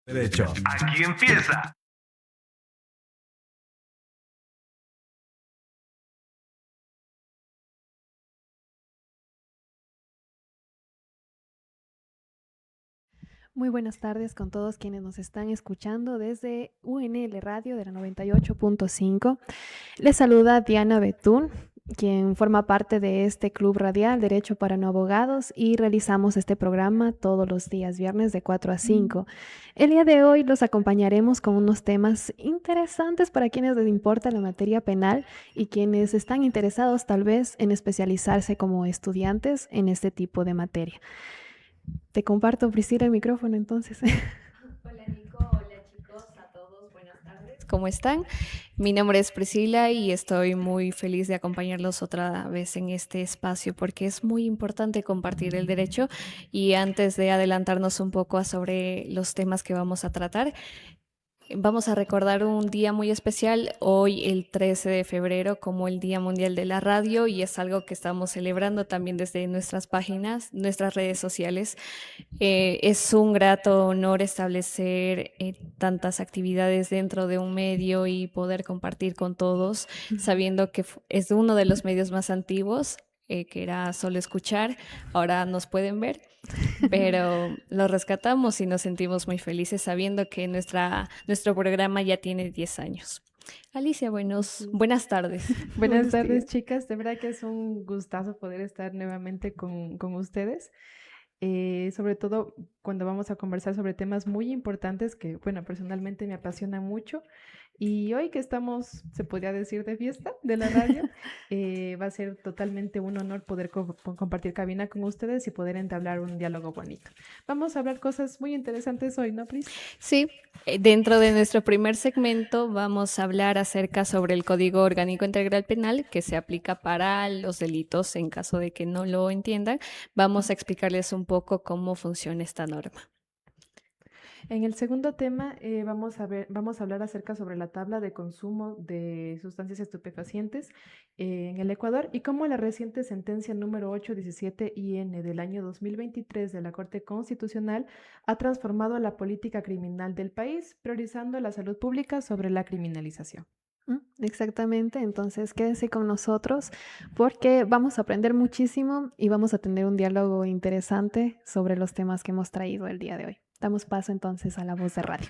Derecho. Aquí empieza. Muy buenas tardes con todos quienes nos están escuchando desde UNL Radio de la 98.5. Les saluda Diana Betún, quien forma parte de este club radial Derecho para No Abogados, y realizamos este programa todos los días viernes de 4 a 5. El día de hoy los acompañaremos con unos temas interesantes para quienes les importa la materia penal y quienes están interesados tal vez en especializarse como estudiantes en este tipo de materia. Te comparto, Priscila, el micrófono entonces. Hola Nico, hola chicos, a todos, buenas tardes. ¿Cómo están? Mi nombre es Priscila y estoy muy feliz de acompañarlos otra vez en este espacio porque es muy importante compartir el derecho. Y antes de adelantarnos un poco sobre los temas que vamos a tratar, vamos a recordar un día muy especial, hoy el 13 de febrero, como el Día Mundial de la Radio, y es algo que estamos celebrando también desde nuestras páginas, nuestras redes sociales. Es un grato honor establecer tantas actividades dentro de un medio y poder compartir con todos, sabiendo que es uno de los medios más antiguos, que era solo escuchar, ahora nos pueden ver. Pero lo rescatamos y nos sentimos muy felices sabiendo que nuestro programa ya tiene 10 años. Alicia, buenas tardes. Buenas tardes, chicas. De verdad que es un gustazo poder estar nuevamente con ustedes. Sobre todo cuando vamos a conversar sobre temas muy importantes que, bueno, personalmente me apasionan mucho. Y hoy que estamos, se podría decir, de fiesta de la radio, va a ser totalmente un honor poder compartir cabina con ustedes y poder entablar un diálogo bonito. Vamos a hablar cosas muy interesantes hoy, ¿no, Pris? Sí, dentro de nuestro primer segmento vamos a hablar acerca sobre el Código Orgánico Integral Penal que se aplica para los delitos. En caso de que no lo entiendan, vamos a explicarles un poco cómo funciona esta norma. En el segundo tema vamos a hablar acerca sobre la tabla de consumo de sustancias estupefacientes en el Ecuador y cómo la reciente sentencia número 817-IN del año 2023 de la Corte Constitucional ha transformado la política criminal del país, priorizando la salud pública sobre la criminalización. Exactamente, entonces quédense con nosotros porque vamos a aprender muchísimo y vamos a tener un diálogo interesante sobre los temas que hemos traído el día de hoy. Damos paso entonces a la voz de radio.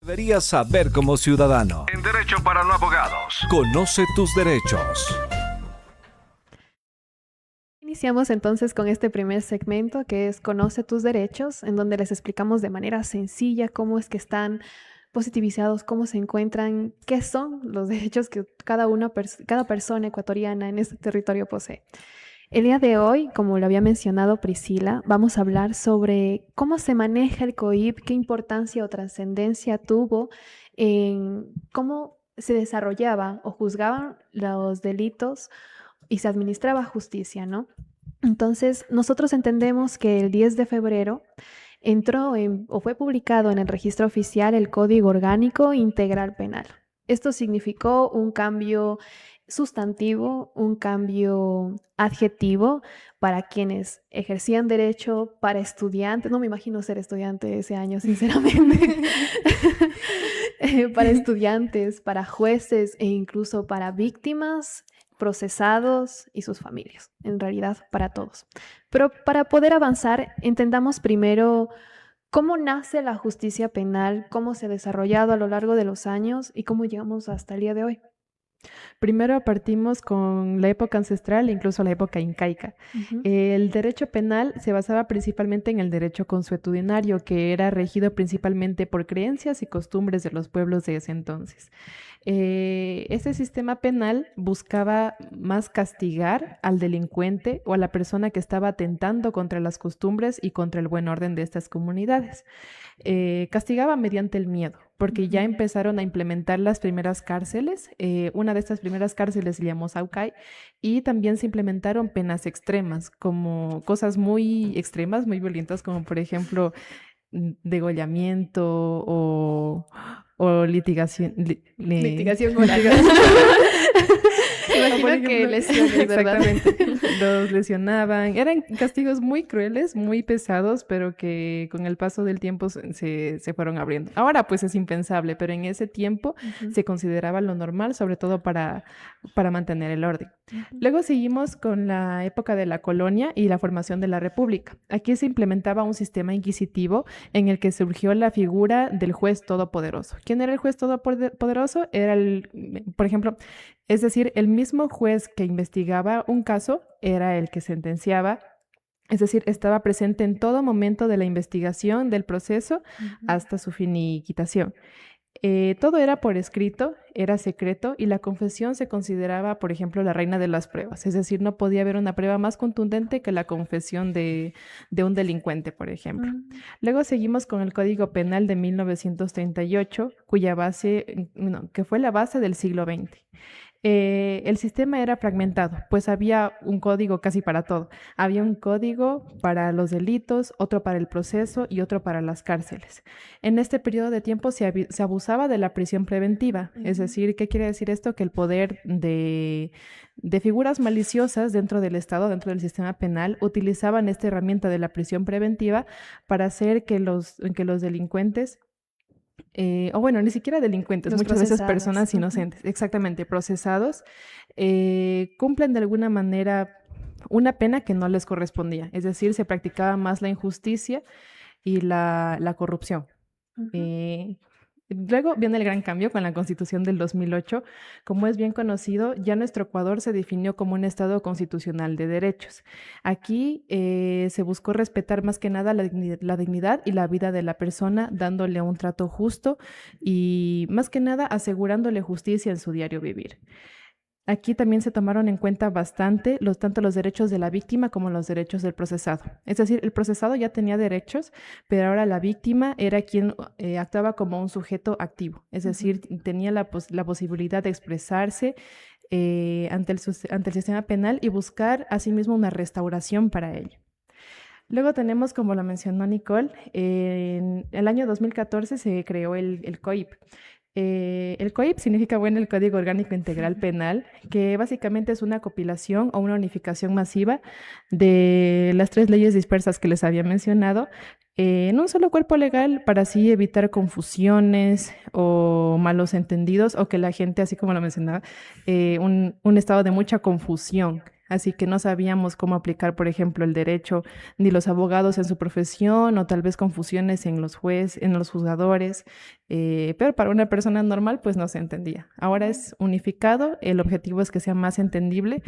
Deberías saber como ciudadano. En Derecho para No Abogados. Conoce tus derechos. Iniciamos entonces con este primer segmento que es Conoce tus derechos, en donde les explicamos de manera sencilla cómo es que están positivizados, cómo se encuentran, qué son los derechos que cada persona ecuatoriana en este territorio posee. El día de hoy, como lo había mencionado Priscila, vamos a hablar sobre cómo se maneja el COIP, qué importancia o trascendencia tuvo en cómo se desarrollaba o juzgaban los delitos y se administraba justicia, ¿no? Entonces, nosotros entendemos que el 10 de febrero o fue publicado en el registro oficial el Código Orgánico Integral Penal. Esto significó un cambio sustantivo, un cambio adjetivo para quienes ejercían derecho, para estudiantes. No me imagino ser estudiante ese año, sinceramente. Para estudiantes, para jueces e incluso para víctimas, procesados y sus familias, en realidad para todos. Pero para poder avanzar, entendamos primero cómo nace la justicia penal, cómo se ha desarrollado a lo largo de los años y cómo llegamos hasta el día de hoy. Primero partimos con la época ancestral e incluso la época incaica. El derecho penal se basaba principalmente en el derecho consuetudinario, que era regido principalmente por creencias y costumbres de los pueblos de ese entonces. Este sistema penal buscaba más castigar al delincuente o a la persona que estaba atentando contra las costumbres y contra el buen orden de estas comunidades. Castigaba mediante el miedo, porque ya empezaron a implementar las primeras cárceles. Una de estas primeras cárceles se llamó Saucay, y también se implementaron penas extremas, como cosas muy extremas, muy violentas, como por ejemplo degollamiento o litigación. Litigación oral. Imagino Por que ejemplo, lesiones, ¿verdad? exactamente, los lesionaban. Eran castigos muy crueles, muy pesados, pero que con el paso del tiempo se fueron abriendo. Ahora pues es impensable, pero en ese tiempo se consideraba lo normal, sobre todo para mantener el orden. Luego seguimos con la época de la colonia y la formación de la república. Aquí se implementaba un sistema inquisitivo en el que surgió la figura del juez todopoderoso. ¿Quién era el juez todopoderoso? Era por ejemplo, es decir, el mismo juez que investigaba un caso era el que sentenciaba. Es decir, estaba presente en todo momento de la investigación, del proceso, hasta su finiquitación. Todo era por escrito, era secreto, y la confesión se consideraba, por ejemplo, la reina de las pruebas. Es decir, no podía haber una prueba más contundente que la confesión de un delincuente, por ejemplo. Luego seguimos con el Código Penal de 1938, cuya base, que fue la base del siglo XX. El sistema era fragmentado, pues había un código casi para todo. Había un código para los delitos, otro para el proceso y otro para las cárceles. En este periodo de tiempo se abusaba de la prisión preventiva. Es decir, ¿qué quiere decir esto? Que el poder de figuras maliciosas dentro del Estado, dentro del sistema penal, utilizaban esta herramienta de la prisión preventiva para hacer que los delincuentes, o bueno, ni siquiera delincuentes, muchas veces personas inocentes, exactamente, procesados, cumplen de alguna manera una pena que no les correspondía. Es decir, se practicaba más la injusticia y la corrupción. Luego viene el gran cambio con la Constitución del 2008. Como es bien conocido, ya nuestro Ecuador se definió como un Estado constitucional de derechos. Aquí se buscó respetar más que nada la dignidad y la vida de la persona, dándole un trato justo y más que nada asegurándole justicia en su diario vivir. Aquí también se tomaron en cuenta bastante tanto los derechos de la víctima como los derechos del procesado. Es decir, el procesado ya tenía derechos, pero ahora la víctima era quien actuaba como un sujeto activo. Es decir, tenía la posibilidad de expresarse ante el sistema penal y buscar asimismo una restauración para ello. Luego tenemos, como lo mencionó Nicole, en el año 2014 se creó el COIP. El COIP significa, bueno, el Código Orgánico Integral Penal, que básicamente es una compilación o una unificación masiva de las 3 leyes dispersas que les había mencionado en un solo cuerpo legal, para así evitar confusiones o malos entendidos, o que la gente, así como lo mencionaba, un estado de mucha confusión. Así que no sabíamos cómo aplicar, por ejemplo, el derecho, ni los abogados en su profesión, o tal vez confusiones en los jueces, en los juzgadores, pero para una persona normal pues no se entendía. Ahora es unificado, el objetivo es que sea más entendible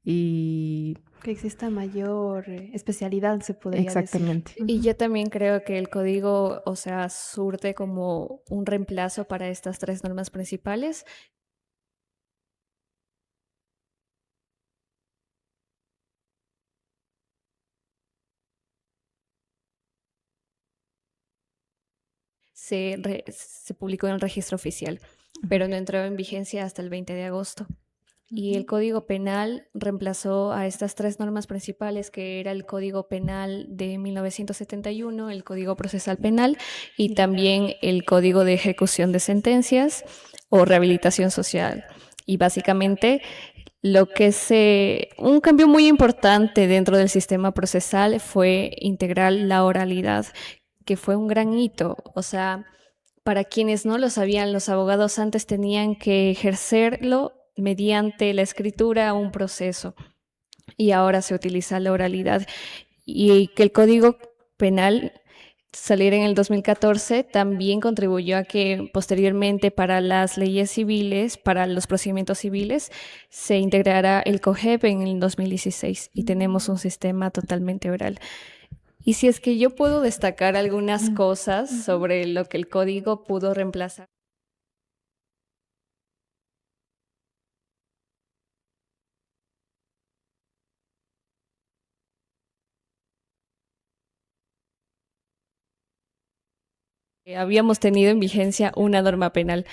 y que exista mayor especialidad, se podría exactamente. decir. Y yo también creo que el código, o sea, surte como un reemplazo para estas 3 normas principales. Se publicó en el registro oficial, pero no entró en vigencia hasta el 20 de agosto. Y el Código Penal reemplazó a estas 3 normas principales, que era el Código Penal de 1971, el Código Procesal Penal y también el Código de Ejecución de Sentencias o Rehabilitación Social. Y básicamente un cambio muy importante dentro del sistema procesal fue integrar la oralidad, que fue un gran hito. O sea, para quienes no lo sabían, los abogados antes tenían que ejercerlo mediante la escritura, un proceso, y ahora se utiliza la oralidad. Y que el Código Penal saliera en el 2014 también contribuyó a que posteriormente para las leyes civiles, para los procedimientos civiles, se integrara el COGEP en el 2016 y tenemos un sistema totalmente oral. Y si es que yo puedo destacar algunas cosas sobre lo que el código pudo reemplazar. Habíamos tenido en vigencia una norma penal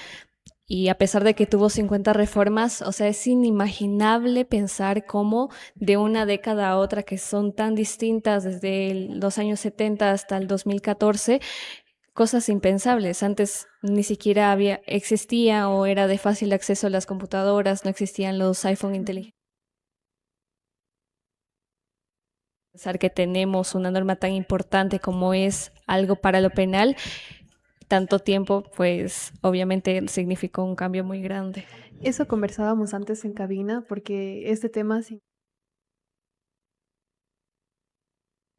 y a pesar de que tuvo 50 reformas, o sea, es inimaginable pensar cómo de una década a otra, que son tan distintas desde los años 70 hasta el 2014, cosas impensables. Antes ni siquiera existía o era de fácil acceso a las computadoras, no existían los iPhone inteligentes. Pensar que tenemos una norma tan importante como es algo para lo penal, tanto tiempo, pues obviamente significó un cambio muy grande. Eso conversábamos antes en cabina, porque este tema,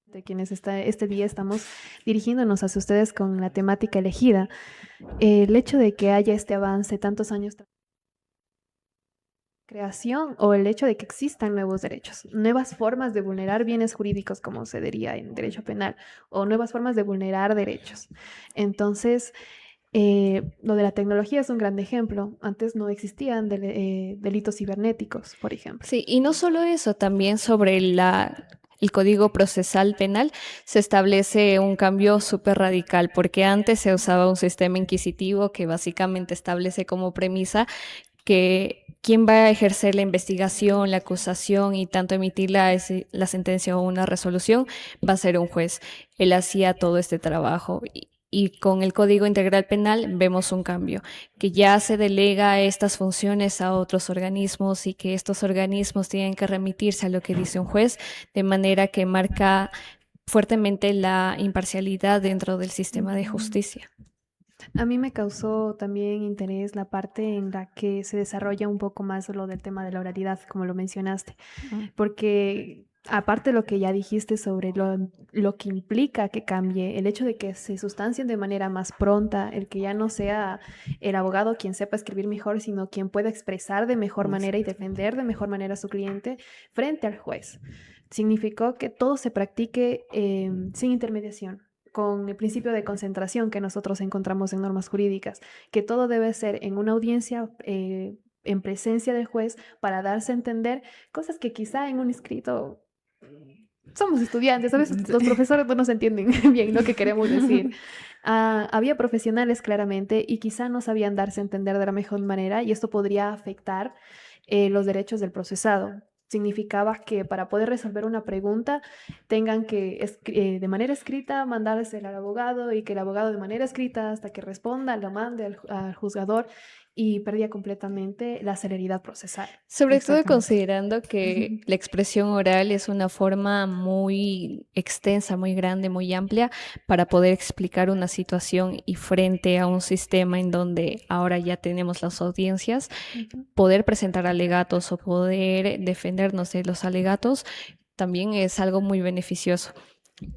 de quienes este día estamos dirigiéndonos hacia ustedes con la temática elegida, el hecho de que haya este avance tantos años creación o el hecho de que existan nuevos derechos, nuevas formas de vulnerar bienes jurídicos, como se diría en derecho penal, o nuevas formas de vulnerar derechos. Entonces, lo de la tecnología es un gran ejemplo. Antes no existían delitos cibernéticos, por ejemplo. Sí, y no solo eso, también sobre el Código Procesal Penal se establece un cambio súper radical, porque antes se usaba un sistema inquisitivo que básicamente establece como premisa que quién va a ejercer la investigación, la acusación y tanto emitir la sentencia o una resolución va a ser un juez. Él hacía todo este trabajo y con el Código Integral Penal vemos un cambio, que ya se delega estas funciones a otros organismos y que estos organismos tienen que remitirse a lo que dice un juez, de manera que marca fuertemente la imparcialidad dentro del sistema de justicia. A mí me causó también interés la parte en la que se desarrolla un poco más lo del tema de la oralidad, como lo mencionaste, porque aparte de lo que ya dijiste sobre lo que implica que cambie, el hecho de que se sustancien de manera más pronta, el que ya no sea el abogado quien sepa escribir mejor, sino quien pueda expresar de mejor manera y defender de mejor manera a su cliente frente al juez, significó que todo se practique sin intermediación, con el principio de concentración que nosotros encontramos en normas jurídicas, que todo debe ser en una audiencia en presencia del juez para darse a entender cosas que quizá en un escrito somos estudiantes, a veces los profesores no nos entienden bien lo que queremos decir. Había profesionales claramente y quizá no sabían darse a entender de la mejor manera y esto podría afectar los derechos del procesado. Significaba que para poder resolver una pregunta tengan que de manera escrita mandársela al abogado y que el abogado de manera escrita hasta que responda lo mande al juzgador y perdía completamente la celeridad procesal. Sobre todo considerando que la expresión oral es una forma muy extensa, muy grande, muy amplia para poder explicar una situación y frente a un sistema en donde ahora ya tenemos las audiencias, poder presentar alegatos o poder defendernos de los alegatos también es algo muy beneficioso.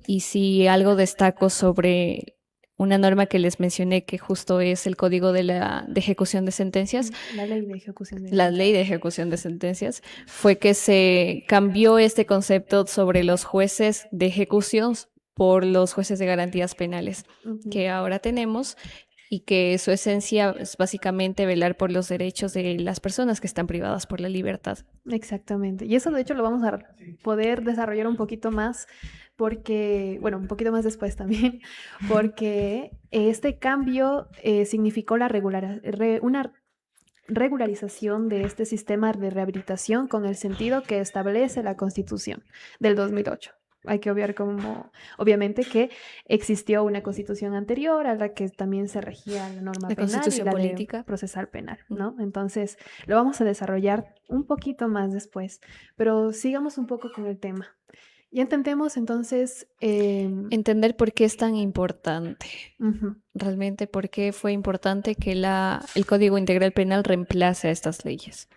Y si algo destaco sobre una norma que les mencioné, que justo es el Código de Ejecución de Sentencias. La ley de ejecución de La ley de ejecución de sentencias fue que se cambió este concepto sobre los jueces de ejecución por los jueces de garantías penales que ahora tenemos y que su esencia es básicamente velar por los derechos de las personas que están privadas por la libertad. Exactamente. Y eso de hecho lo vamos a poder desarrollar un poquito más porque, bueno, un poquito más después también, porque este cambio significó una regularización de este sistema de rehabilitación con el sentido que establece la Constitución del 2008. Hay que obviar obviamente que existió una constitución anterior a la que también se regía la norma penal y la política procesal penal, ¿no? Entonces, lo vamos a desarrollar un poquito más después, pero sigamos un poco con el tema. Ya intentemos entonces entender por qué es tan importante. Realmente, por qué fue importante que el Código Integral Penal reemplace a estas leyes.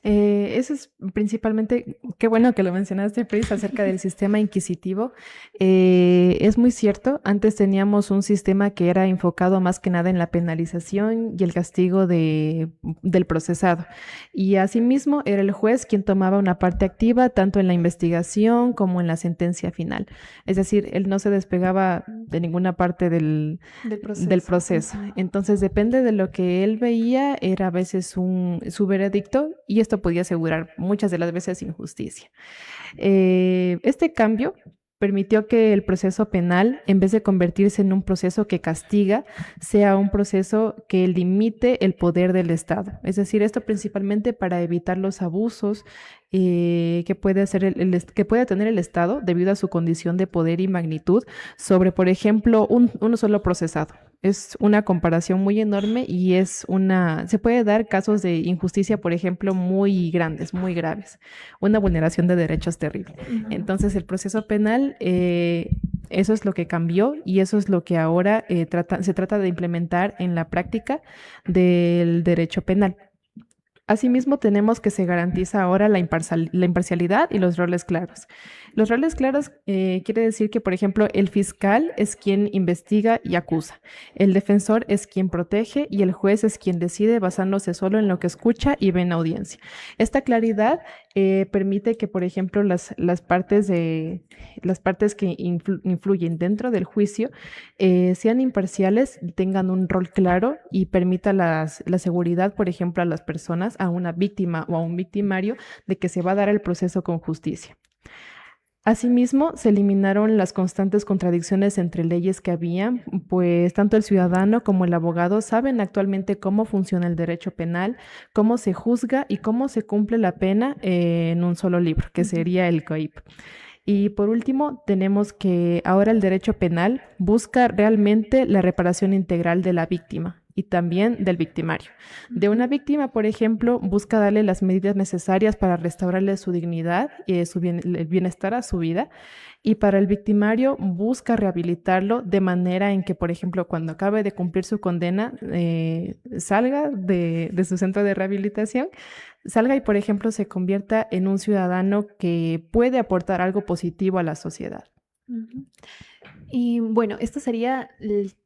Eso es principalmente, qué bueno que lo mencionaste, Pris, acerca del sistema inquisitivo. Es muy cierto, antes teníamos un sistema que era enfocado más que nada en la penalización y el castigo del procesado. Y asimismo era el juez quien tomaba una parte activa tanto en la investigación como en la sentencia final. Es decir, él no se despegaba de ninguna parte del proceso. Entonces, depende de lo que él veía, era a veces su veredicto y esto podía asegurar muchas de las veces injusticia. Este cambio permitió que el proceso penal, en vez de convertirse en un proceso que castiga, sea un proceso que limite el poder del Estado. Es decir, esto principalmente para evitar los abusos que puede hacer que puede tener el Estado debido a su condición de poder y magnitud sobre, por ejemplo, uno solo procesado. Es una comparación muy enorme y se puede dar casos de injusticia, por ejemplo, muy grandes, muy graves, una vulneración de derechos terrible. Entonces, el proceso penal, eso es lo que cambió y eso es lo que ahora se trata de implementar en la práctica del derecho penal. Asimismo, tenemos que se garantiza ahora la imparcialidad y los roles claros. Los roles claros quiere decir que, por ejemplo, el fiscal es quien investiga y acusa, el defensor es quien protege y el juez es quien decide basándose solo en lo que escucha y ve en audiencia. Esta claridad permite que, por ejemplo, las partes que influyen dentro del juicio sean imparciales, tengan un rol claro y permita la seguridad, por ejemplo, a las personas, a una víctima o a un victimario, de que se va a dar el proceso con justicia. Asimismo, se eliminaron las constantes contradicciones entre leyes que había, pues tanto el ciudadano como el abogado saben actualmente cómo funciona el derecho penal, cómo se juzga y cómo se cumple la pena en un solo libro, que sería el COIP. Y por último, tenemos que ahora el derecho penal busca realmente la reparación integral de la víctima y también del victimario. De una víctima, por ejemplo, busca darle las medidas necesarias para restaurarle su dignidad y el bienestar a su vida. Y para el victimario busca rehabilitarlo de manera en que, por ejemplo, cuando acabe de cumplir su condena, salga de su centro de rehabilitación, salga y, por ejemplo, se convierta en un ciudadano que puede aportar algo positivo a la sociedad. Y bueno, esto sería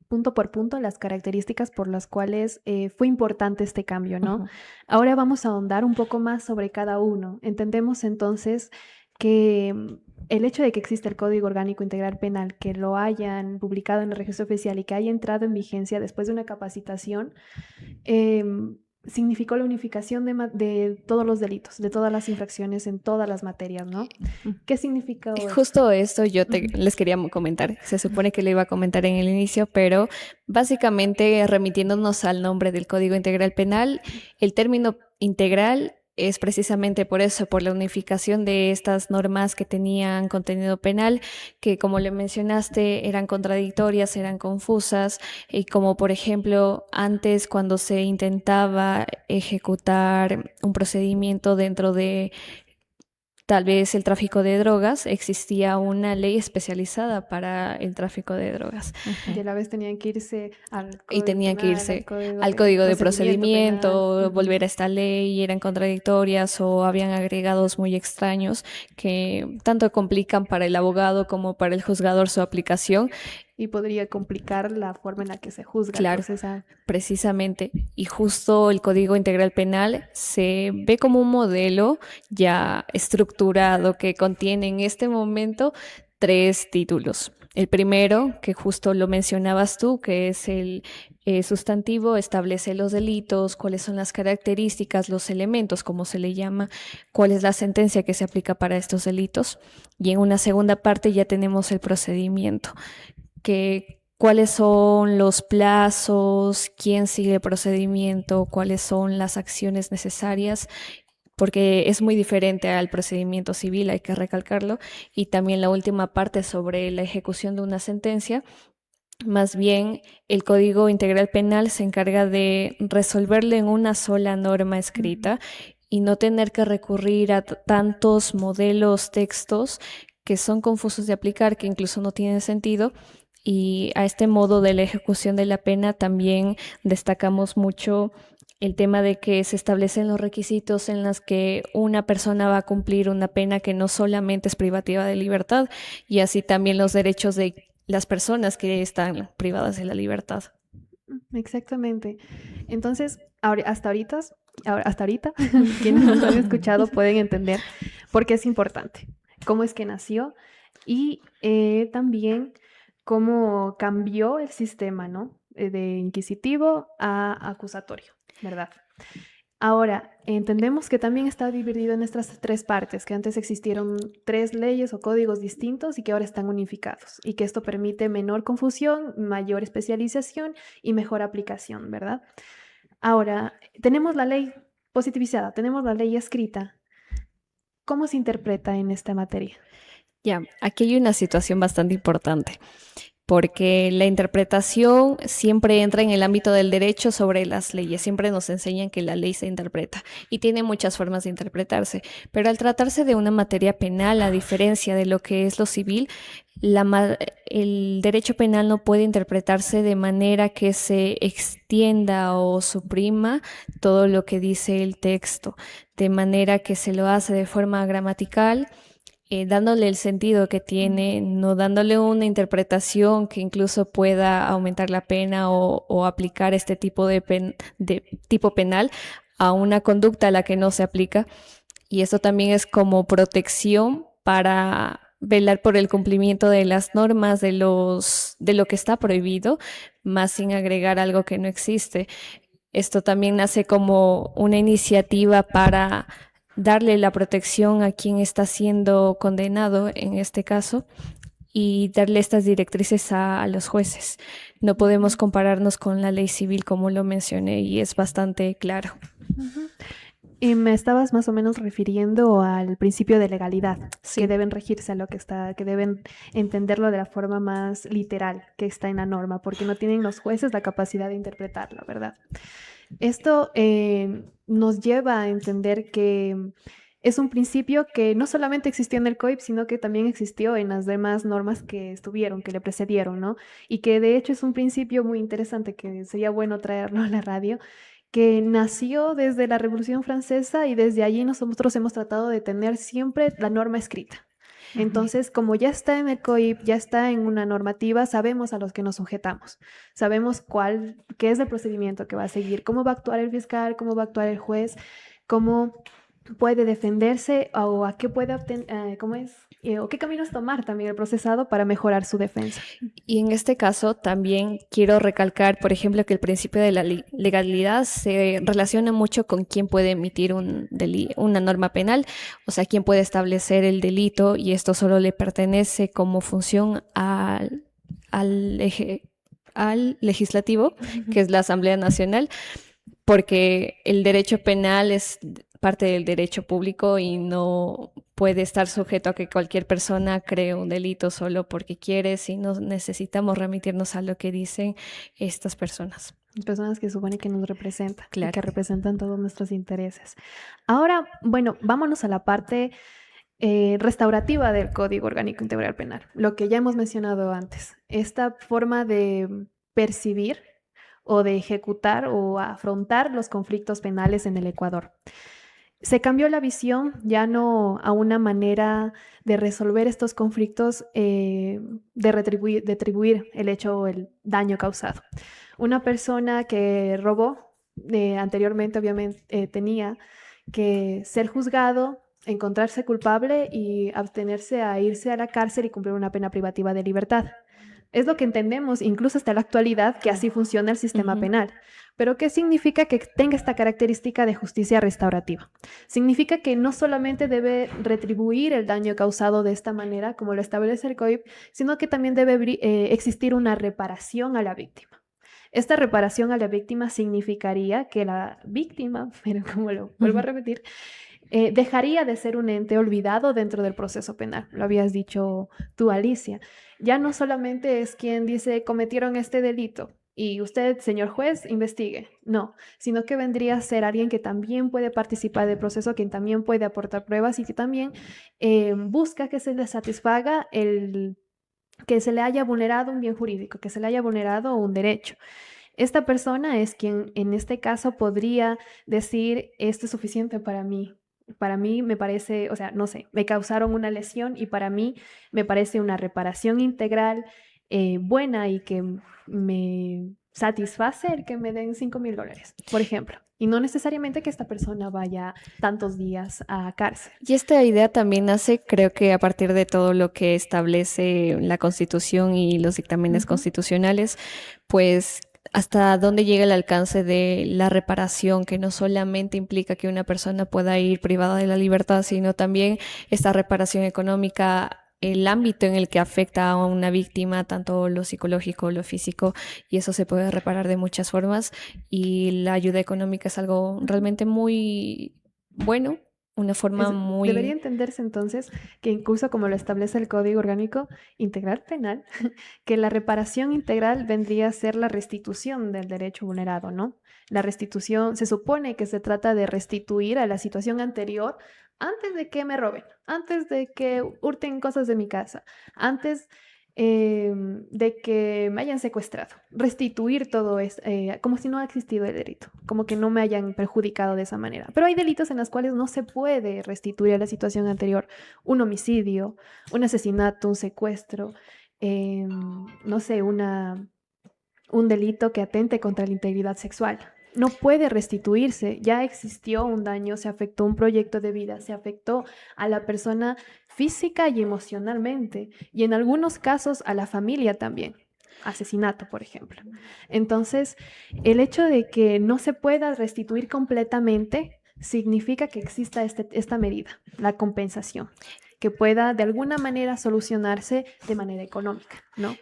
punto por punto las características por las cuales fue importante este cambio, ¿no? Ahora vamos a ahondar un poco más sobre cada uno. Entendemos entonces que el hecho de que exista el Código Orgánico Integral Penal, que lo hayan publicado en el registro oficial y que haya entrado en vigencia después de una capacitación, significó la unificación de todos los delitos, de todas las infracciones en todas las materias, ¿no? ¿Qué significa esto? Justo esto les quería comentar. Se supone que lo iba a comentar en el inicio, pero básicamente remitiéndonos al nombre del Código Integral Penal, el término integral es precisamente por eso, por la unificación de estas normas que tenían contenido penal, que como le mencionaste eran contradictorias, eran confusas, y como por ejemplo antes cuando se intentaba ejecutar un procedimiento dentro de tal vez el tráfico de drogas, existía una ley especializada para el tráfico de drogas. Y a la vez tenían que irse al Código de Procedimiento, volver a esta ley, y eran contradictorias o habían agregados muy extraños que tanto complican para el abogado como para el juzgador su aplicación. Y podría complicar la forma en la que se juzga. Claro, precisamente. Y justo el Código Integral Penal se ve como un modelo ya estructurado que contiene en este momento 3 títulos. El primero, que justo lo mencionabas tú, que es el sustantivo, establece los delitos, cuáles son las características, los elementos, como se le llama, cuál es la sentencia que se aplica para estos delitos. Y en una segunda parte ya tenemos el procedimiento, que cuáles son los plazos, quién sigue el procedimiento, cuáles son las acciones necesarias, porque es muy diferente al procedimiento civil, hay que recalcarlo, y también la última parte sobre la ejecución de una sentencia. Más bien, el Código Integral Penal se encarga de resolverlo en una sola norma escrita y no tener que recurrir a tantos modelos, textos que son confusos de aplicar, que incluso no tienen sentido. Y a este modo de la ejecución de la pena también destacamos mucho el tema de que se establecen los requisitos en los que una persona va a cumplir una pena que no solamente es privativa de libertad, y así también los derechos de las personas que están privadas de la libertad. Exactamente. Entonces, hasta ahorita, quienes nos han escuchado pueden entender por qué es importante, cómo es que nació y también cómo cambió el sistema, ¿no? De inquisitivo a acusatorio, ¿verdad? Ahora, entendemos que también está dividido en estas tres partes, que antes existieron tres leyes o códigos distintos y que ahora están unificados, y que esto permite menor confusión, mayor especialización y mejor aplicación, ¿verdad? Ahora, tenemos la ley positivizada, tenemos la ley escrita. ¿Cómo se interpreta en esta materia? Ya, aquí hay una situación bastante importante, porque la interpretación siempre entra en el ámbito del derecho sobre las leyes. Siempre nos enseñan que la ley se interpreta y tiene muchas formas de interpretarse, pero al tratarse de una materia penal, a diferencia de lo que es lo civil, el derecho penal no puede interpretarse de manera que se extienda o suprima todo lo que dice el texto, de manera que se lo hace de forma gramatical, dándole el sentido que tiene, no dándole una interpretación que incluso pueda aumentar la pena o aplicar este tipo de tipo penal a una conducta a la que no se aplica. Y esto también es como protección para velar por el cumplimiento de las normas, de lo que está prohibido, más sin agregar algo que no existe. Esto también nace como una iniciativa para darle la protección a quien está siendo condenado en este caso y darle estas directrices a los jueces. No podemos compararnos con la ley civil como lo mencioné y es bastante claro. Y me estabas más o menos refiriendo al principio de legalidad, Sí. que deben regirse a lo que está, que deben entenderlo de la forma más literal que está en la norma, porque no tienen los jueces la capacidad de interpretarlo, ¿verdad? Esto nos lleva a entender que es un principio que no solamente existió en el COIP, sino que también existió en las demás normas que estuvieron, que le precedieron, ¿no? Y que de hecho es un principio muy interesante que sería bueno traerlo a la radio, que nació desde la Revolución Francesa y desde allí nosotros hemos tratado de tener siempre la norma escrita. Entonces, como ya está en el COIP, ya está en una normativa, sabemos a los que nos sujetamos, sabemos qué es el procedimiento que va a seguir, cómo va a actuar el fiscal, cómo va a actuar el juez, cómo puede defenderse o a qué puede o qué caminos tomar también el procesado para mejorar su defensa. Y en este caso también quiero recalcar, por ejemplo, que el principio de la legalidad se relaciona mucho con quién puede emitir una norma penal, o sea, quién puede establecer el delito, y esto solo le pertenece como función al legislativo, que es la Asamblea Nacional, porque el derecho penal es parte del derecho público y no puede estar sujeto a que cualquier persona cree un delito solo porque quiere, sino necesitamos remitirnos a lo que dicen estas personas. Personas que supone que nos representan, Claro. y que representan todos nuestros intereses. Ahora, bueno, vámonos a la parte restaurativa del Código Orgánico Integral Penal, lo que ya hemos mencionado antes, esta forma de percibir o de ejecutar o afrontar los conflictos penales en el Ecuador. Se cambió la visión ya no a una manera de resolver estos conflictos, de retribuir el hecho o el daño causado. Una persona que robó anteriormente obviamente tenía que ser juzgado, encontrarse culpable y abstenerse a irse a la cárcel y cumplir una pena privativa de libertad. Es lo que entendemos, incluso hasta la actualidad, que así funciona el sistema penal. Pero ¿qué significa que tenga esta característica de justicia restaurativa? Significa que no solamente debe retribuir el daño causado de esta manera, como lo establece el COIP, sino que también debe existir una reparación a la víctima. Esta reparación a la víctima significaría que la víctima, pero como lo vuelvo a repetir, dejaría de ser un ente olvidado dentro del proceso penal. Lo habías dicho tú, Alicia. Ya no solamente es quien dice cometieron este delito y usted, señor juez, investigue. No, sino que vendría a ser alguien que también puede participar del proceso, quien también puede aportar pruebas y que también busca que se le satisfaga que se le haya vulnerado un bien jurídico, que se le haya vulnerado un derecho. Esta persona es quien en este caso podría decir esto es suficiente para mí. Para mí me parece, o sea, no sé, me causaron una lesión y para mí me parece una reparación integral buena y que me satisface el que me den $5,000, por ejemplo. Y no necesariamente que esta persona vaya tantos días a cárcel. Y esta idea también nace, creo que a partir de todo lo que establece la Constitución y los dictámenes constitucionales, pues hasta dónde llega el alcance de la reparación, que no solamente implica que una persona pueda ir privada de la libertad, sino también esta reparación económica, el ámbito en el que afecta a una víctima, tanto lo psicológico, lo físico, y eso se puede reparar de muchas formas, y la ayuda económica es algo realmente muy bueno, una forma Debería muy... entenderse entonces que incluso como lo establece el Código Orgánico Integral Penal, que la reparación integral vendría a ser la restitución del derecho vulnerado, ¿no? La restitución se supone que se trata de restituir a la situación anterior antes de que me roben, antes de que hurten cosas de mi casa, antes de que me hayan secuestrado. Restituir todo es como si no ha existido el delito, como que no me hayan perjudicado de esa manera. Pero hay delitos en los cuales no se puede restituir a la situación anterior. Un homicidio, un asesinato, un secuestro, no sé, un delito que atente contra la integridad sexual. No puede restituirse, ya existió un daño, se afectó un proyecto de vida, se afectó a la persona física y emocionalmente, y en algunos casos a la familia también, asesinato, por ejemplo. Entonces, el hecho de que no se pueda restituir completamente significa que exista esta medida, la compensación, que pueda de alguna manera solucionarse de manera económica, ¿no?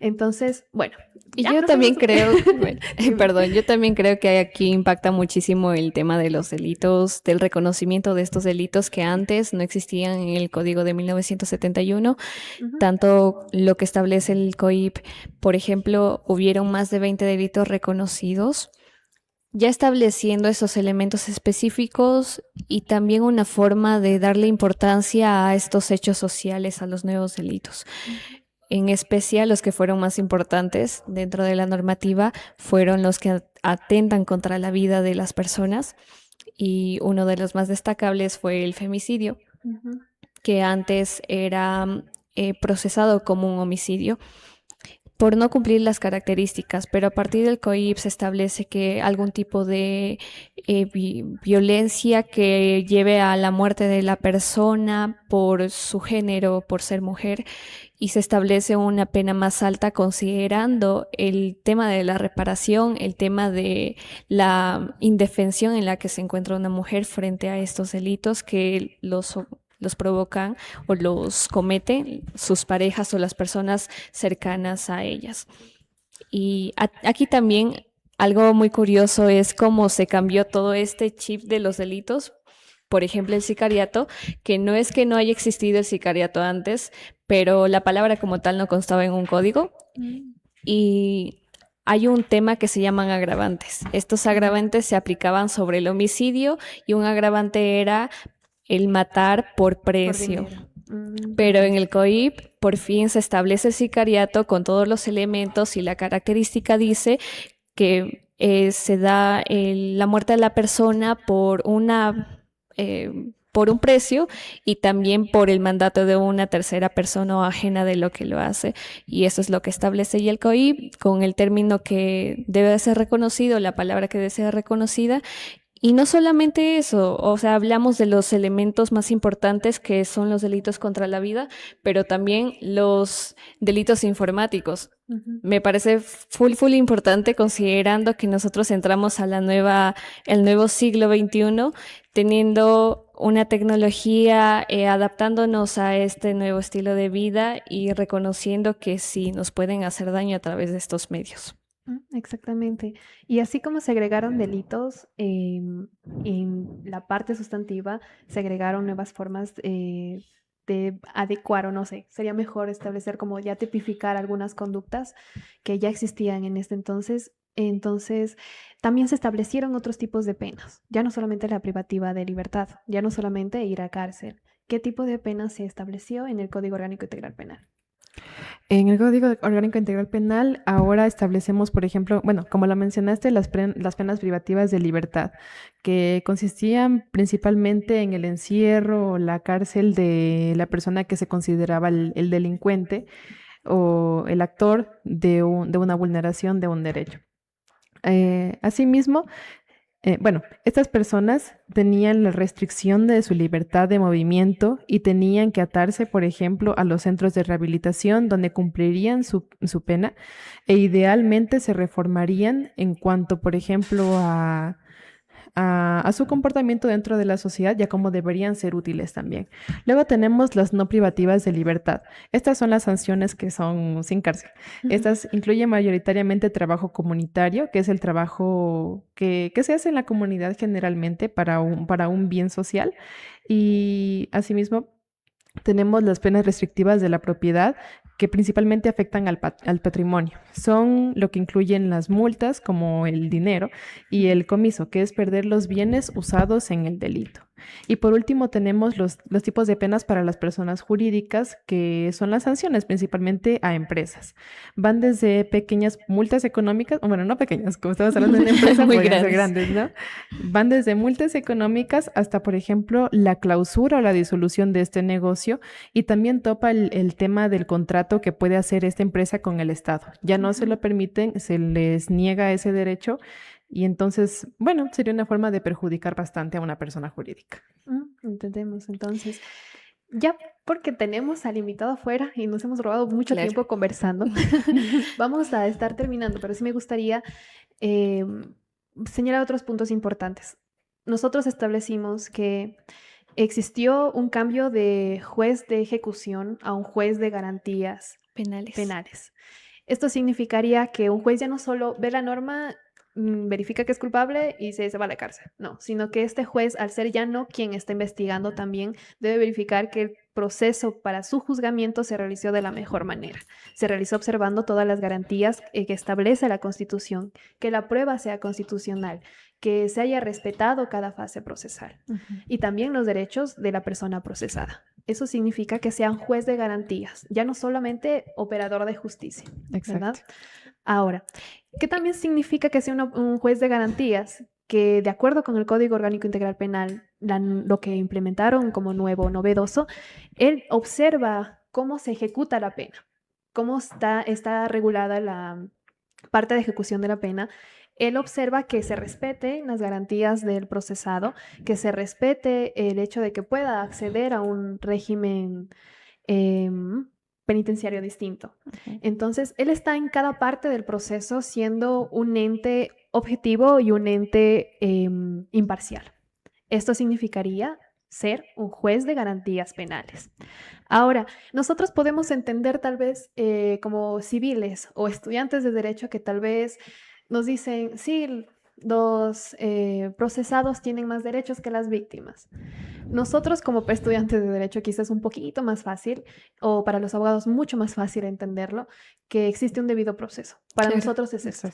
Entonces, bueno. Y ya yo nos también hemos- creo, bueno, Dime. perdón, yo también creo que aquí impacta muchísimo el tema de los delitos, del reconocimiento de estos delitos que antes no existían en el Código de 1971, Ujú. tanto lo que establece el COIP, por ejemplo, hubieron más de 20 delitos reconocidos, ya estableciendo esos elementos específicos y también una forma de darle importancia a estos hechos sociales, a los nuevos delitos. En especial los que fueron más importantes dentro de la normativa fueron los que atentan contra la vida de las personas, y uno de los más destacables fue el femicidio, Ujú. que antes era procesado como un homicidio por no cumplir las características, pero a partir del COIP se establece que algún tipo de violencia que lleve a la muerte de la persona por su género, por ser mujer, y se establece una pena más alta considerando el tema de la reparación, el tema de la indefensión en la que se encuentra una mujer frente a estos delitos que los provocan o los cometen sus parejas o las personas cercanas a ellas. Y aquí también algo muy curioso es cómo se cambió todo este chip de los delitos. Por ejemplo, el sicariato, que no es que no haya existido el sicariato antes, pero la palabra como tal no constaba en un código. Y hay un tema que se llaman agravantes. Estos agravantes se aplicaban sobre el homicidio, y un agravante era el matar por Por precio. dinero. Pero en el COIP por fin se establece el sicariato con todos los elementos, y la característica dice que se da la muerte de la persona por un precio, y también por el mandato de una tercera persona o ajena de lo que lo hace. Y eso es lo que establece y el COIP con el término que debe ser reconocido, la palabra que debe ser reconocida. Y no solamente eso, o sea, hablamos de los elementos más importantes que son los delitos contra la vida, pero también los delitos informáticos. Ujú. Me parece full importante considerando que nosotros entramos a el nuevo siglo XXI teniendo una tecnología, adaptándonos a este nuevo estilo de vida y reconociendo que sí nos pueden hacer daño a través de estos medios. Exactamente. Y así como se agregaron delitos en la parte sustantiva, se agregaron nuevas formas de adecuar, o no sé, sería mejor establecer como ya tipificar algunas conductas que ya existían en este entonces. Entonces, también se establecieron otros tipos de penas, ya no solamente la privativa de libertad, ya no solamente ir a cárcel. ¿Qué tipo de pena se estableció en el Código Orgánico Integral Penal? En el Código Orgánico Integral Penal ahora establecemos, por ejemplo, bueno, como lo mencionaste, las penas privativas de libertad, que consistían principalmente en el encierro o la cárcel de la persona que se consideraba el delincuente o el actor de una vulneración de un derecho. Asimismo, Bueno, estas personas tenían la restricción de su libertad de movimiento y tenían que atarse, por ejemplo, a los centros de rehabilitación donde cumplirían su pena e idealmente se reformarían en cuanto, por ejemplo, a su comportamiento dentro de la sociedad y a cómo deberían ser útiles también. Luego tenemos las no privativas de libertad. Estas son las sanciones que son sin cárcel. Estas incluyen mayoritariamente trabajo comunitario, que es el trabajo que se hace en la comunidad generalmente para un bien social. Y asimismo, tenemos las penas restrictivas de la propiedad que principalmente afectan al patrimonio. Son lo que incluyen las multas, como el dinero, y el comiso, que es perder los bienes usados en el delito. Y por último tenemos los tipos de penas para las personas jurídicas, que son las sanciones principalmente a empresas. Van desde pequeñas multas económicas, o bueno, no pequeñas, como estamos hablando de una empresa, Muy podrían ser grandes. grandes, ¿no? Van desde multas económicas hasta, por ejemplo, la clausura o la disolución de este negocio, y también topa el tema del contrato que puede hacer esta empresa con el Estado. Ya no se lo permiten, se les niega ese derecho. Y entonces, bueno, sería una forma de perjudicar bastante a una persona jurídica. Entendemos. Entonces, ya porque tenemos al invitado afuera y nos hemos robado mucho Claro. tiempo conversando, vamos a estar terminando, pero sí me gustaría señalar otros puntos importantes. Nosotros establecimos que existió un cambio de juez de ejecución a un juez de garantías penales. Esto significaría que un juez ya no solo ve la norma, verifica que es culpable y se va a la cárcel. No, sino que este juez, al ser ya no quien está investigando, también debe verificar que el proceso para su juzgamiento se realizó de la mejor manera. Se realizó observando todas las garantías que establece la Constitución, que la prueba sea constitucional, que se haya respetado cada fase procesal y también los derechos de la persona procesada. Eso significa que sea un juez de garantías, ya no solamente operador de justicia, ¿verdad? Exacto. Ahora, ¿qué también significa que sea un juez de garantías? Que de acuerdo con el Código Orgánico Integral Penal, lo que implementaron como nuevo, novedoso, él observa cómo se ejecuta la pena, cómo está regulada la parte de ejecución de la pena. Él observa que se respeten las garantías del procesado, que se respete el hecho de que pueda acceder a un régimen penitenciario distinto. Entonces, él está en cada parte del proceso siendo un ente objetivo y un ente imparcial. Esto significaría ser un juez de garantías penales. Ahora, nosotros podemos entender tal vez como civiles o estudiantes de derecho que tal vez nos dicen, sí, los procesados tienen más derechos que las víctimas. Nosotros como estudiantes de derecho quizás es un poquito más fácil, o para los abogados mucho más fácil entenderlo, que existe un debido proceso. Para Claro. nosotros es esto,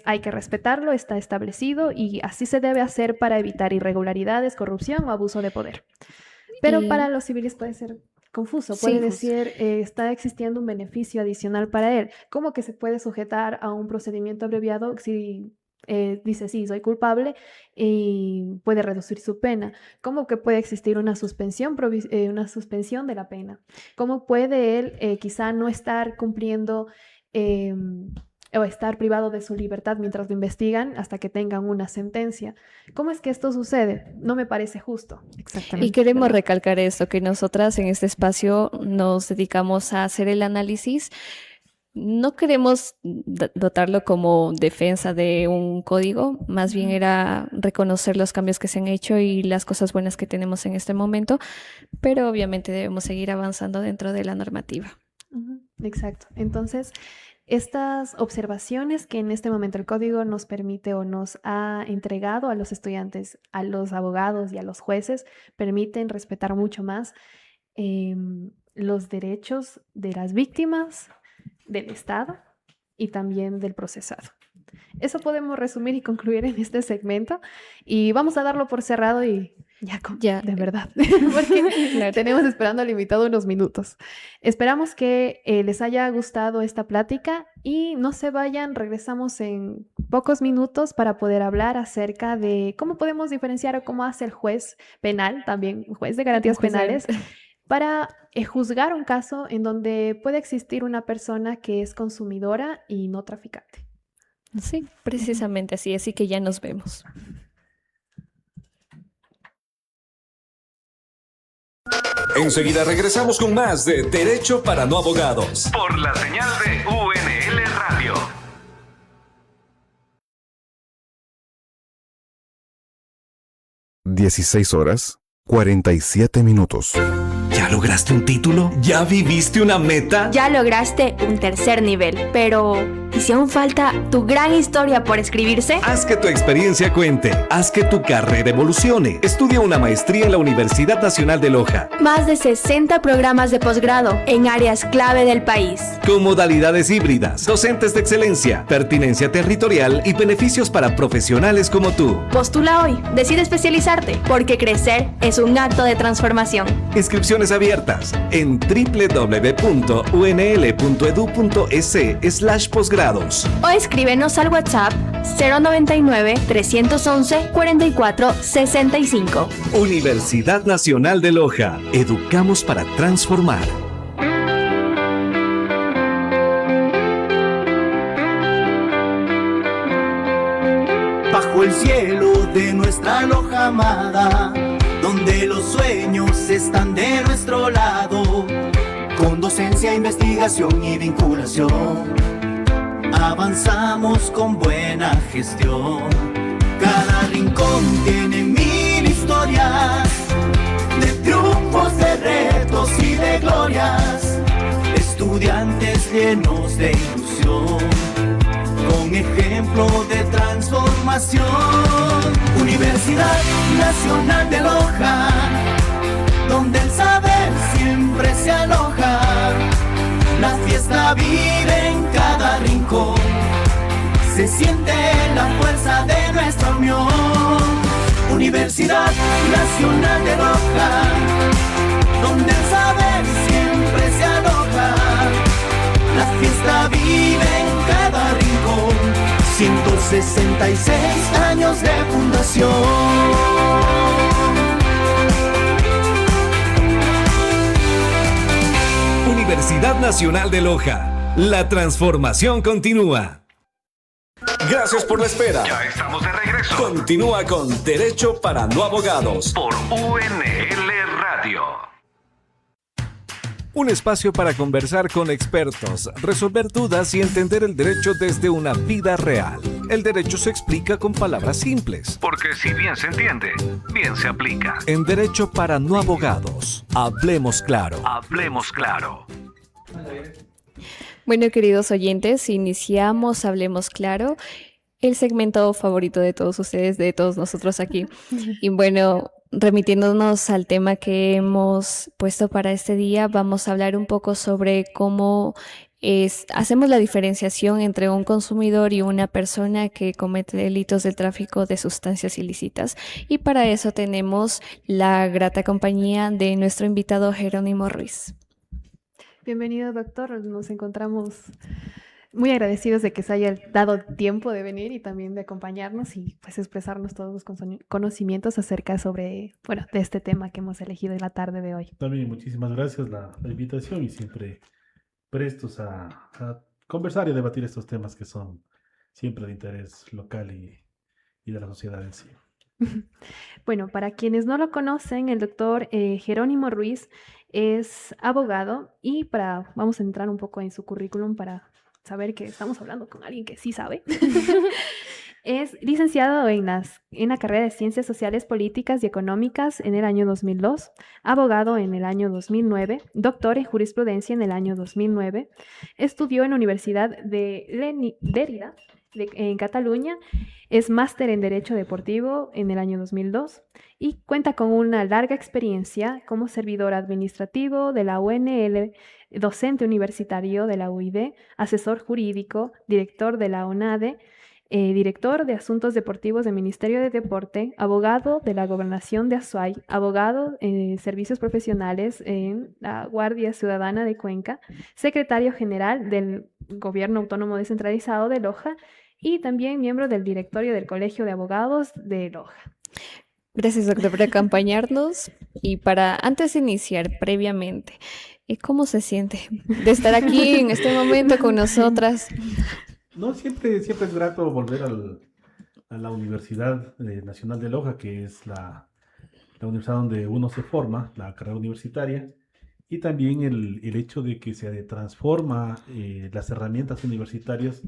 hay que respetarlo, está establecido y así se debe hacer para evitar irregularidades, corrupción o abuso de poder. Pero Y- para los civiles puede ser confuso, puede Sí, decir, está existiendo un beneficio adicional para él. ¿Cómo que se puede sujetar a un procedimiento abreviado si dice, sí, soy culpable y puede reducir su pena? ¿Cómo que puede existir una suspensión de la pena? ¿Cómo puede él quizá no estar cumpliendo o estar privado de su libertad mientras lo investigan hasta que tengan una sentencia? ¿Cómo es que esto sucede? No me parece justo. Exactamente. Y queremos recalcar esto, que nosotras en este espacio nos dedicamos a hacer el análisis. No queremos dotarlo como defensa de un código, más bien era reconocer los cambios que se han hecho y las cosas buenas que tenemos en este momento, pero obviamente debemos seguir avanzando dentro de la normativa. Exacto. Entonces, estas observaciones que en este momento el código nos permite o nos ha entregado a los estudiantes, a los abogados y a los jueces, permiten respetar mucho más los derechos de las víctimas, del Estado y también del procesado. Eso podemos resumir y concluir en este segmento y vamos a darlo por cerrado y Ya. de verdad, porque tenemos esperando al invitado unos minutos. Esperamos que les haya gustado esta plática y no se vayan, regresamos en pocos minutos para poder hablar acerca de cómo podemos diferenciar o cómo hace el juez penal, también juez de garantías penales, para juzgar un caso en donde puede existir una persona que es consumidora y no traficante. Sí, precisamente así que ya nos vemos. Enseguida regresamos con más de Derecho para No Abogados. Por la señal de UNL Radio. (16:47). ¿Ya lograste un título? ¿Ya viviste una meta? Ya lograste un tercer nivel, pero ¿y si aún falta tu gran historia por escribirse? Haz que tu experiencia cuente. Haz que tu carrera evolucione. Estudia una maestría en la Universidad Nacional de Loja. Más de 60 programas de posgrado en áreas clave del país. Con modalidades híbridas, docentes de excelencia, pertinencia territorial y beneficios para profesionales como tú. Postula hoy, decide especializarte, porque crecer es un acto de transformación. Inscripciones abiertas en www.unl.edu.es/posgrados. O escríbenos al WhatsApp 099-311-4465. Universidad Nacional de Loja. Educamos para transformar. Bajo el cielo de nuestra Loja amada, donde los sueños están de nuestro lado, con docencia, investigación y vinculación, avanzamos con buena gestión. Cada rincón tiene 1000 historias, de triunfos, de retos y de glorias, estudiantes llenos de ilusión, con ejemplo de transformación. Universidad Nacional de Loja, donde el saber siempre se aloja. La fiesta vive en cada rincón, se siente la fuerza de nuestra unión. Universidad Nacional de Loja, donde el saber siempre se aloja. La fiesta vive en cada rincón, 166 años de fundación. Universidad Nacional de Loja. La transformación continúa. Gracias por la espera. Ya estamos de regreso. Continúa con Derecho para No Abogados. Por UNL Radio. Un espacio para conversar con expertos, resolver dudas y entender el derecho desde una vida real. El derecho se explica con palabras simples. Porque si bien se entiende, bien se aplica. En Derecho para No Abogados, hablemos claro. Hablemos claro. Bueno, queridos oyentes, iniciamos Hablemos Claro, el segmento favorito de todos ustedes, de todos nosotros aquí. Y bueno, remitiéndonos al tema que hemos puesto para este día, vamos a hablar un poco sobre cómo hacemos la diferenciación entre un consumidor y una persona que comete delitos de tráfico de sustancias ilícitas. Y para eso tenemos la grata compañía de nuestro invitado Jerónimo Ruiz. Bienvenido, doctor. Nos encontramos muy agradecidos de que se haya dado tiempo de venir y también de acompañarnos y pues expresarnos todos los conocimientos acerca de este tema que hemos elegido en la tarde de hoy. También muchísimas gracias la invitación y siempre prestos a conversar y debatir estos temas que son siempre de interés local y de la sociedad en sí. Bueno, para quienes no lo conocen, el doctor Jerónimo Ruiz es abogado y vamos a entrar un poco en su currículum para saber que estamos hablando con alguien que sí sabe. Es licenciado en la carrera de Ciencias Sociales, Políticas y Económicas en el año 2002, abogado en el año 2009, doctor en Jurisprudencia en el año 2009, estudió en la Universidad de Lérida, en Cataluña, es máster en Derecho Deportivo en el año 2002 y cuenta con una larga experiencia como servidor administrativo de la UNL, docente universitario de la UID, asesor jurídico, director de la ONADE, director de Asuntos Deportivos del Ministerio de Deporte, abogado de la Gobernación de Azuay, abogado en servicios profesionales en la Guardia Ciudadana de Cuenca, secretario general del Gobierno Autónomo Descentralizado de Loja y también miembro del directorio del Colegio de Abogados de Loja. Gracias, doctor, por acompañarnos. Y antes de iniciar, previamente, ¿cómo se siente de estar aquí en este momento con nosotras? No, siempre es grato volver a la Universidad Nacional de Loja, que es la la universidad donde uno se forma, la carrera universitaria, y también el hecho de que se transforma las herramientas universitarias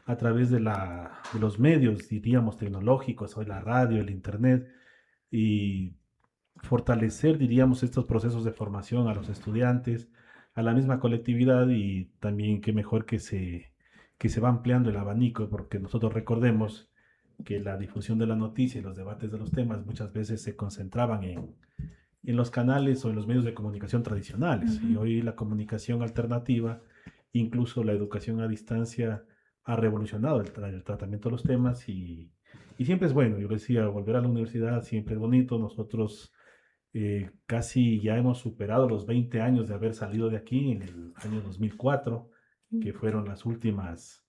a través de los medios, diríamos, tecnológicos, hoy la radio, el internet, y fortalecer, diríamos, estos procesos de formación a los estudiantes, a la misma colectividad, y también qué mejor que se va ampliando el abanico, porque nosotros recordemos que la difusión de la noticia y los debates de los temas muchas veces se concentraban en los canales o en los medios de comunicación tradicionales. Y hoy la comunicación alternativa, incluso la educación a distancia, ha revolucionado el tratamiento de los temas y siempre es bueno. Yo decía, volver a la universidad siempre es bonito. Nosotros casi ya hemos superado los 20 años de haber salido de aquí en el año 2004, que fueron las últimas,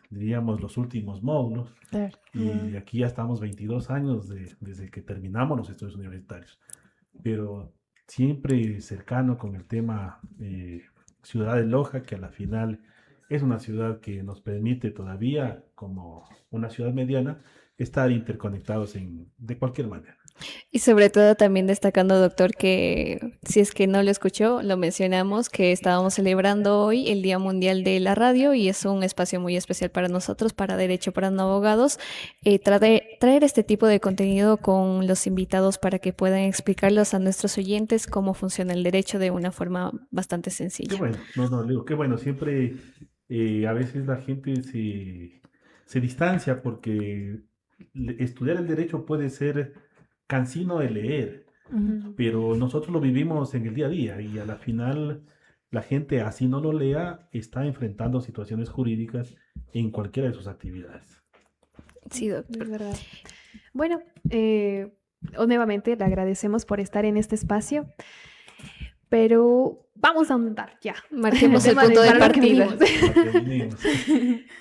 diríamos, los últimos módulos. Y aquí ya estamos 22 años desde que terminamos los estudios universitarios. Pero siempre cercano con el tema Ciudad de Loja, que a la final es una ciudad que nos permite todavía, como una ciudad mediana, estar interconectados de cualquier manera. Y sobre todo también destacando, doctor, que si es que no lo escuchó, lo mencionamos, que estábamos celebrando hoy el Día Mundial de la Radio y es un espacio muy especial para nosotros, para Derecho para No Abogados, traer este tipo de contenido con los invitados para que puedan explicarlos a nuestros oyentes cómo funciona el derecho de una forma bastante sencilla. Qué bueno, digo, qué bueno, siempre a veces la gente se distancia porque estudiar el derecho puede ser cansino de leer, pero nosotros lo vivimos en el día a día y a la final la gente, así no lo lea, está enfrentando situaciones jurídicas en cualquiera de sus actividades. Sí, doctor. Es verdad. Bueno, nuevamente le agradecemos por estar en este espacio, pero vamos a andar ya. Marquemos el punto de partida.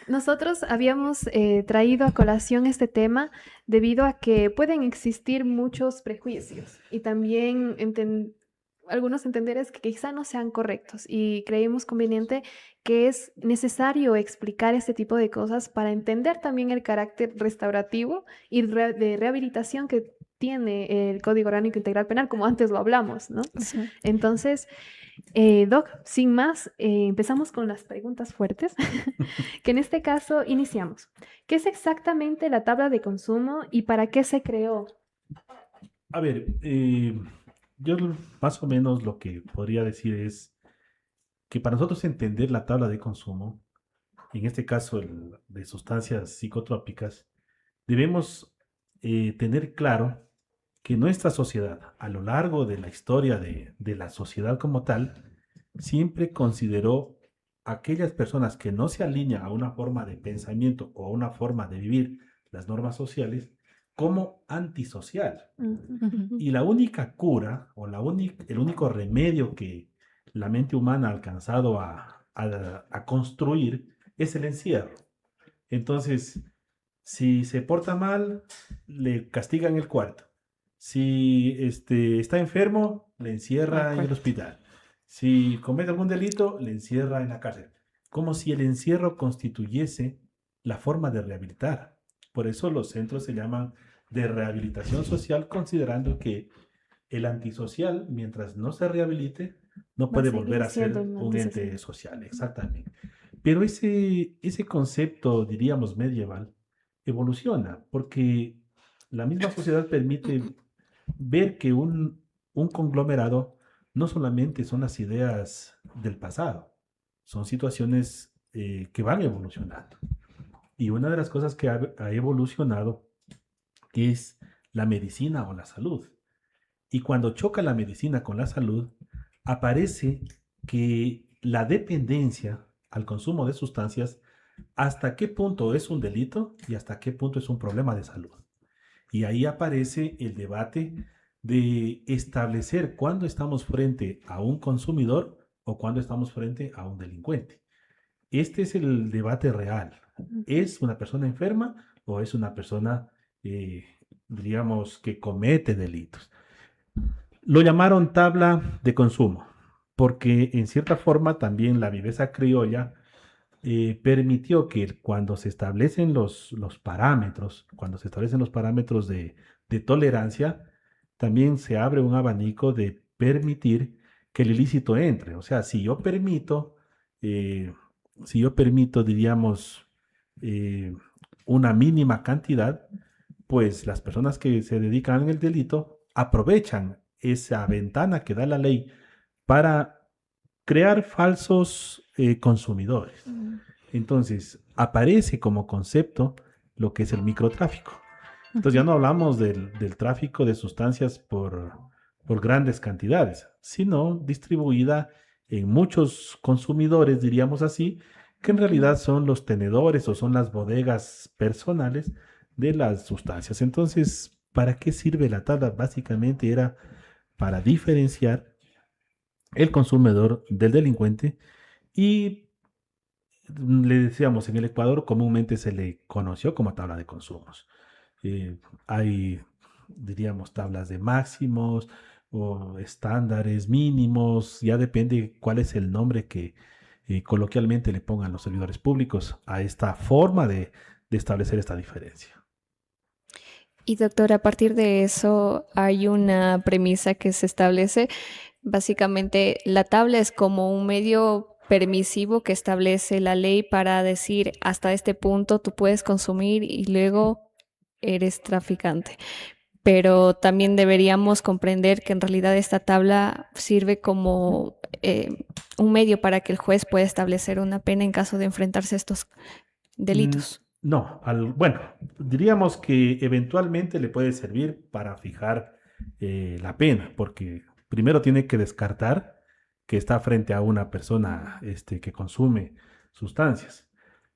Nosotros habíamos traído a colación este tema debido a que pueden existir muchos prejuicios y también algunos entenderes que quizá no sean correctos y creemos conveniente que es necesario explicar este tipo de cosas para entender también el carácter restaurativo y de rehabilitación que tiene el Código Orgánico Integral Penal, como antes lo hablamos, ¿no? Sí. Entonces, Doc, sin más, empezamos con las preguntas fuertes, que en este caso iniciamos. ¿Qué es exactamente la tabla de consumo y para qué se creó? A ver, yo más o menos lo que podría decir es que para nosotros entender la tabla de consumo, en este caso de sustancias psicotrópicas, debemos tener claro que nuestra sociedad, a lo largo de la historia de la sociedad como tal, siempre consideró a aquellas personas que no se alinean a una forma de pensamiento o a una forma de vivir las normas sociales como antisocial. Y la única cura o el único remedio que la mente humana ha alcanzado a construir es el encierro. Entonces, si se porta mal, le castigan el cuarto. Si está enfermo, le encierra en el hospital. Si comete algún delito, le encierra en la cárcel. Como si el encierro constituyese la forma de rehabilitar. Por eso los centros se llaman de rehabilitación social, considerando que el antisocial, mientras no se rehabilite, no puede volver a ser un ente social. Exactamente. Pero ese concepto, diríamos, medieval, evoluciona, porque la misma sociedad permite ver que un conglomerado no solamente son las ideas del pasado, son situaciones que van evolucionando. Y una de las cosas que ha evolucionado es la medicina o la salud. Y cuando choca la medicina con la salud, aparece que la dependencia al consumo de sustancias, hasta qué punto es un delito y hasta qué punto es un problema de salud. Y ahí aparece el debate de establecer cuándo estamos frente a un consumidor o cuándo estamos frente a un delincuente. Este es el debate real. ¿Es una persona enferma o es una persona, diríamos, que comete delitos? Lo llamaron tabla de consumo, porque en cierta forma también la viveza criolla permitió que cuando se establecen los parámetros, cuando se establecen los parámetros de tolerancia, también se abre un abanico de permitir que el ilícito entre. O sea, si yo permito, diríamos, una mínima cantidad, pues las personas que se dedican al delito aprovechan esa ventana que da la ley para crear falsos consumidores. Entonces, aparece como concepto lo que es el microtráfico. Entonces ya no hablamos del tráfico de sustancias por grandes cantidades, sino distribuida en muchos consumidores, diríamos así, que en realidad son los tenedores o son las bodegas personales de las sustancias. Entonces, ¿para qué sirve la tabla? Básicamente era para diferenciar el consumidor del delincuente, y le decíamos, en el Ecuador comúnmente se le conoció como tabla de consumos. Hay, diríamos, tablas de máximos o estándares mínimos, ya depende cuál es el nombre que coloquialmente le pongan los servidores públicos a esta forma de establecer esta diferencia. Y doctor, a partir de eso hay una premisa que se establece. Básicamente, la tabla es como un medio permisivo que establece la ley para decir hasta este punto tú puedes consumir y luego eres traficante. Pero también deberíamos comprender que en realidad esta tabla sirve como un medio para que el juez pueda establecer una pena en caso de enfrentarse a estos delitos. No, bueno, diríamos que eventualmente le puede servir para fijar la pena, porque primero tiene que descartar que está frente a una persona que consume sustancias,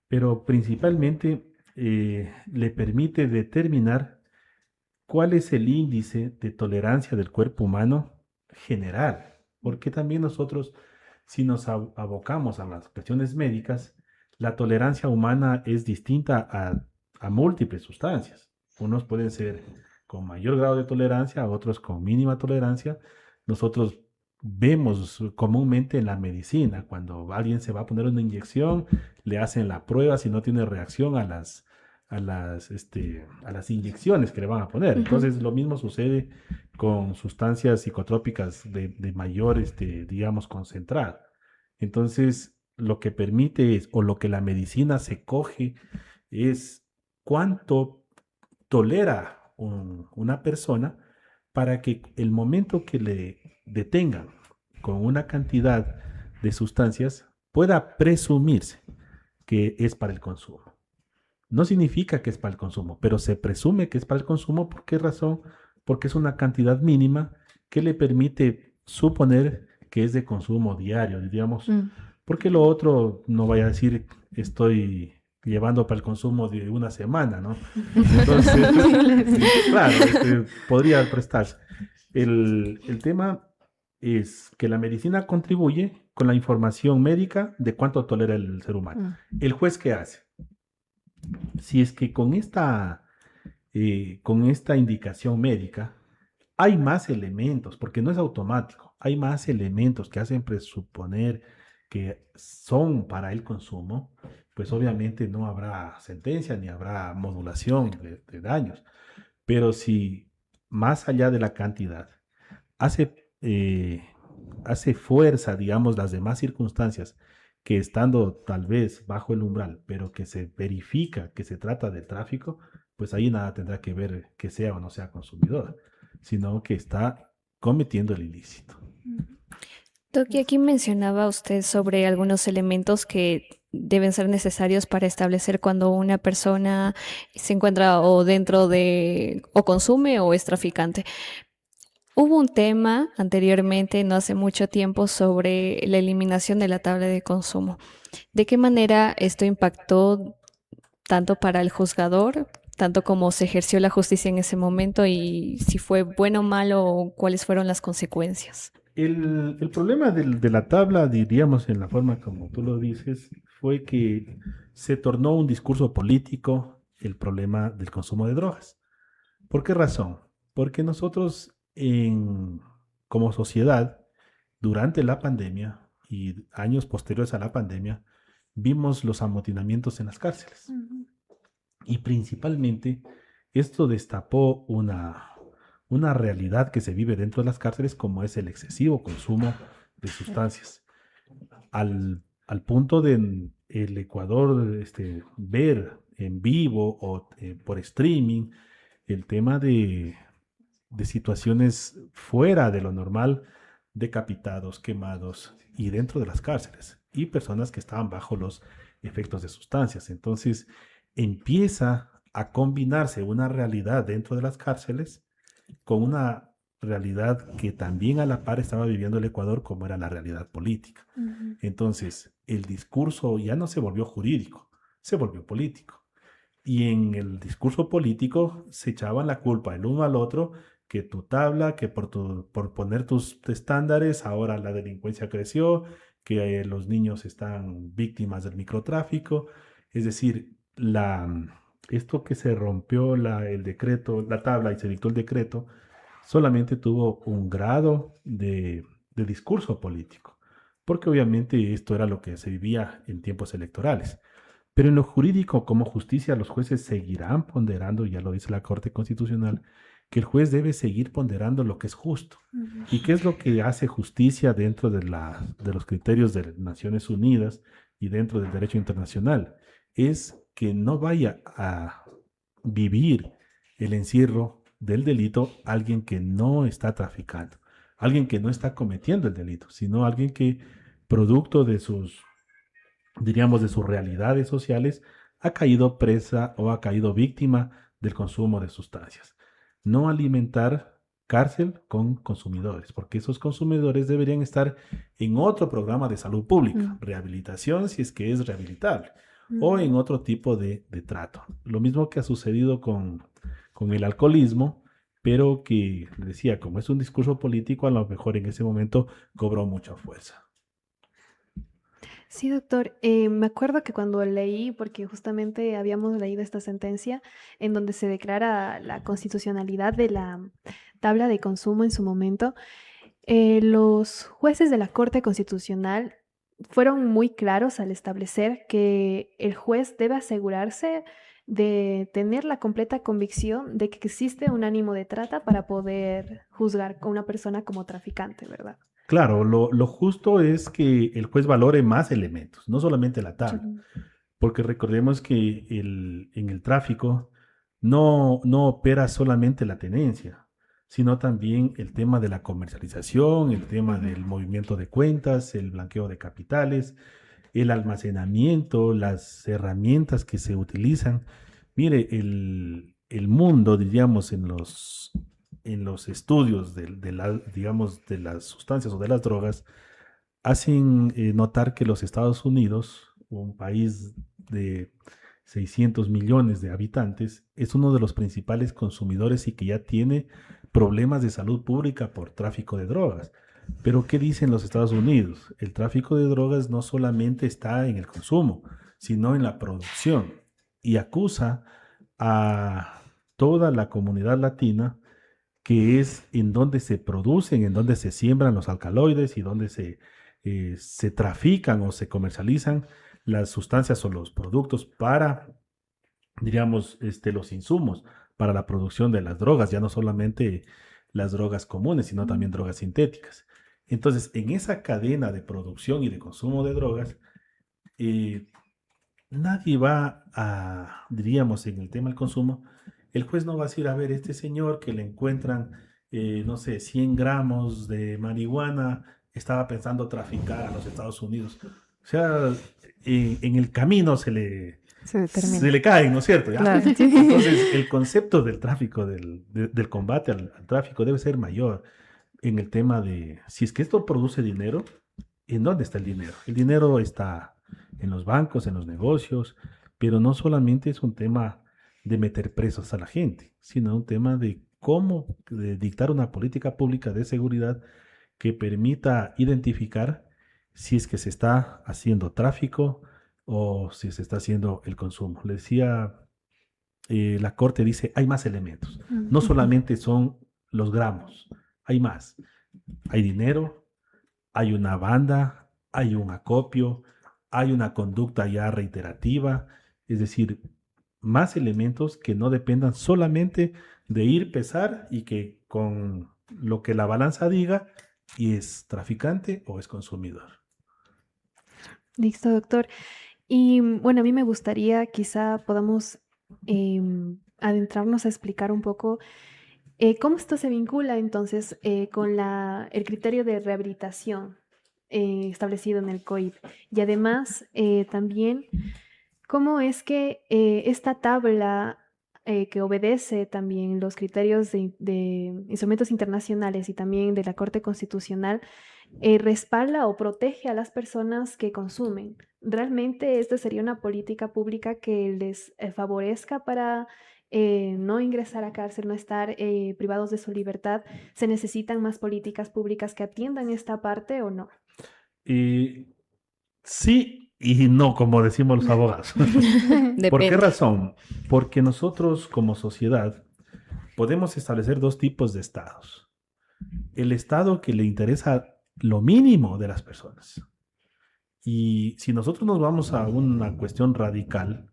pero principalmente le permite determinar cuál es el índice de tolerancia del cuerpo humano general, porque también nosotros, si nos abocamos a las cuestiones médicas, la tolerancia humana es distinta a múltiples sustancias. Unos pueden ser con mayor grado de tolerancia, otros con mínima tolerancia. Nosotros vemos comúnmente en la medicina, cuando alguien se va a poner una inyección, le hacen la prueba si no tiene reacción a las inyecciones que le van a poner. Entonces, lo mismo sucede con sustancias psicotrópicas de mayor, digamos, concentrado. Entonces, lo que permite es, o lo que la medicina se coge, es cuánto tolera una persona para que el momento que le detengan con una cantidad de sustancias pueda presumirse que es para el consumo. No significa que es para el consumo, pero se presume que es para el consumo. ¿Por qué razón? Porque es una cantidad mínima que le permite suponer que es de consumo diario, digamos. Porque lo otro, no vaya a decir, estoy llevando para el consumo de una semana, ¿no? Entonces, claro, podría prestarse. El tema es que la medicina contribuye con la información médica de cuánto tolera el ser humano. ¿El juez qué hace? Si es que con esta indicación médica hay más elementos, porque no es automático, hay más elementos que hacen presuponer que son para el consumo, pues obviamente no habrá sentencia ni habrá modulación de daños. Pero si más allá de la cantidad hace fuerza, digamos, las demás circunstancias, que estando tal vez bajo el umbral, pero que se verifica que se trata de tráfico, pues ahí nada tendrá que ver que sea o no sea consumidor, sino que está cometiendo el ilícito. Doc, y aquí mencionaba usted sobre algunos elementos que deben ser necesarios para establecer cuando una persona se encuentra o dentro de, o consume o es traficante. Hubo un tema anteriormente, no hace mucho tiempo, sobre la eliminación de la tabla de consumo. ¿De qué manera esto impactó tanto para el juzgador, tanto como se ejerció la justicia en ese momento, y si fue bueno o malo, o cuáles fueron las consecuencias? El problema de la tabla, diríamos en la forma como tú lo dices, fue que se tornó un discurso político el problema del consumo de drogas. ¿Por qué razón? Porque nosotros como sociedad, durante la pandemia y años posteriores a la pandemia, vimos los amotinamientos en las cárceles. Y principalmente esto destapó una una realidad que se vive dentro de las cárceles, como es el excesivo consumo de sustancias. Al punto de en el Ecuador ver en vivo o por streaming el tema de situaciones fuera de lo normal, decapitados, quemados y dentro de las cárceles, y personas que estaban bajo los efectos de sustancias. Entonces empieza a combinarse una realidad dentro de las cárceles con una realidad que también a la par estaba viviendo el Ecuador, como era la realidad política. Entonces el discurso ya no se volvió jurídico, se volvió político. Y en el discurso político se echaban la culpa el uno al otro, que tu tabla, que por poner tus estándares, ahora la delincuencia creció, que los niños están víctimas del microtráfico. Es decir, esto que se rompió el decreto, la tabla, y se dictó el decreto, solamente tuvo un grado de discurso político, porque obviamente esto era lo que se vivía en tiempos electorales. Pero en lo jurídico, como justicia, los jueces seguirán ponderando, ya lo dice la Corte Constitucional, que el juez debe seguir ponderando lo que es justo. ¿Y qué es lo que hace justicia dentro de los criterios de Naciones Unidas y dentro del derecho internacional? Es que no vaya a vivir el encierro del delito alguien que no está traficando, alguien que no está cometiendo el delito, sino alguien que, producto de sus realidades sociales, ha caído presa o ha caído víctima del consumo de sustancias. No alimentar cárcel con consumidores, porque esos consumidores deberían estar en otro programa de salud pública, rehabilitación, si es que es rehabilitable, o en otro tipo de trato. Lo mismo que ha sucedido con el alcoholismo, pero que, decía, como es un discurso político, a lo mejor en ese momento cobró mucha fuerza. Sí, doctor. Me acuerdo que cuando leí, porque justamente habíamos leído esta sentencia en donde se declara la constitucionalidad de la tabla de consumo en su momento, los jueces de la Corte Constitucional fueron muy claros al establecer que el juez debe asegurarse de tener la completa convicción de que existe un ánimo de trata para poder juzgar a una persona como traficante, ¿verdad? Claro, lo justo es que el juez valore más elementos, no solamente la tabla, porque recordemos que en el tráfico no opera solamente la tenencia, sino también el tema de la comercialización, el tema del movimiento de cuentas, el blanqueo de capitales, el almacenamiento, las herramientas que se utilizan. Mire, el mundo, diríamos, en los estudios de las sustancias o de las drogas, hacen notar que los Estados Unidos, un país de 600 millones de habitantes, es uno de los principales consumidores y que ya tiene problemas de salud pública por tráfico de drogas. Pero ¿qué dicen los Estados Unidos? El tráfico de drogas no solamente está en el consumo, sino en la producción, y acusa a toda la comunidad latina, que es en donde se producen, en donde se siembran los alcaloides y donde se trafican o se comercializan las sustancias o los productos para, diríamos, los insumos para la producción de las drogas, ya no solamente las drogas comunes, sino también drogas sintéticas. Entonces, en esa cadena de producción y de consumo de drogas, nadie va a, diríamos, en el tema del consumo, el juez no va a decir, a ver, este señor que le encuentran, no sé, 100 gramos de marihuana, estaba pensando traficar a los Estados Unidos. O sea, en el camino se le caen, ¿no es cierto? ¿Ya? Claro. Entonces, el concepto del tráfico, del combate al tráfico debe ser mayor en el tema de, si es que esto produce dinero, ¿en dónde está el dinero? El dinero está en los bancos, en los negocios, pero no solamente es un tema de meter presos a la gente, sino un tema de cómo dictar una política pública de seguridad que permita identificar si es que se está haciendo tráfico o si se está haciendo el consumo. Le decía, la Corte dice, hay más elementos. No solamente son los gramos, hay más. Hay dinero, hay una banda, hay un acopio, hay una conducta ya reiterativa. Es decir, más elementos que no dependan solamente de ir, pesar y que con lo que la balanza diga y es traficante o es consumidor. Listo, doctor. Y bueno, a mí me gustaría, quizá podamos adentrarnos a explicar un poco cómo esto se vincula entonces con el criterio de rehabilitación establecido en el COIP. Y además también cómo es que esta tabla que obedece también los criterios de instrumentos internacionales y también de la Corte Constitucional respalda o protege a las personas que consumen. ¿Realmente esta sería una política pública que les favorezca para no ingresar a cárcel, no estar privados de su libertad? ¿Se necesitan más políticas públicas que atiendan esta parte o no? Sí y no, como decimos los abogados. ¿Por qué razón? Porque nosotros como sociedad podemos establecer dos tipos de estados. El estado que le interesa lo mínimo de las personas. Y si nosotros nos vamos a una cuestión radical,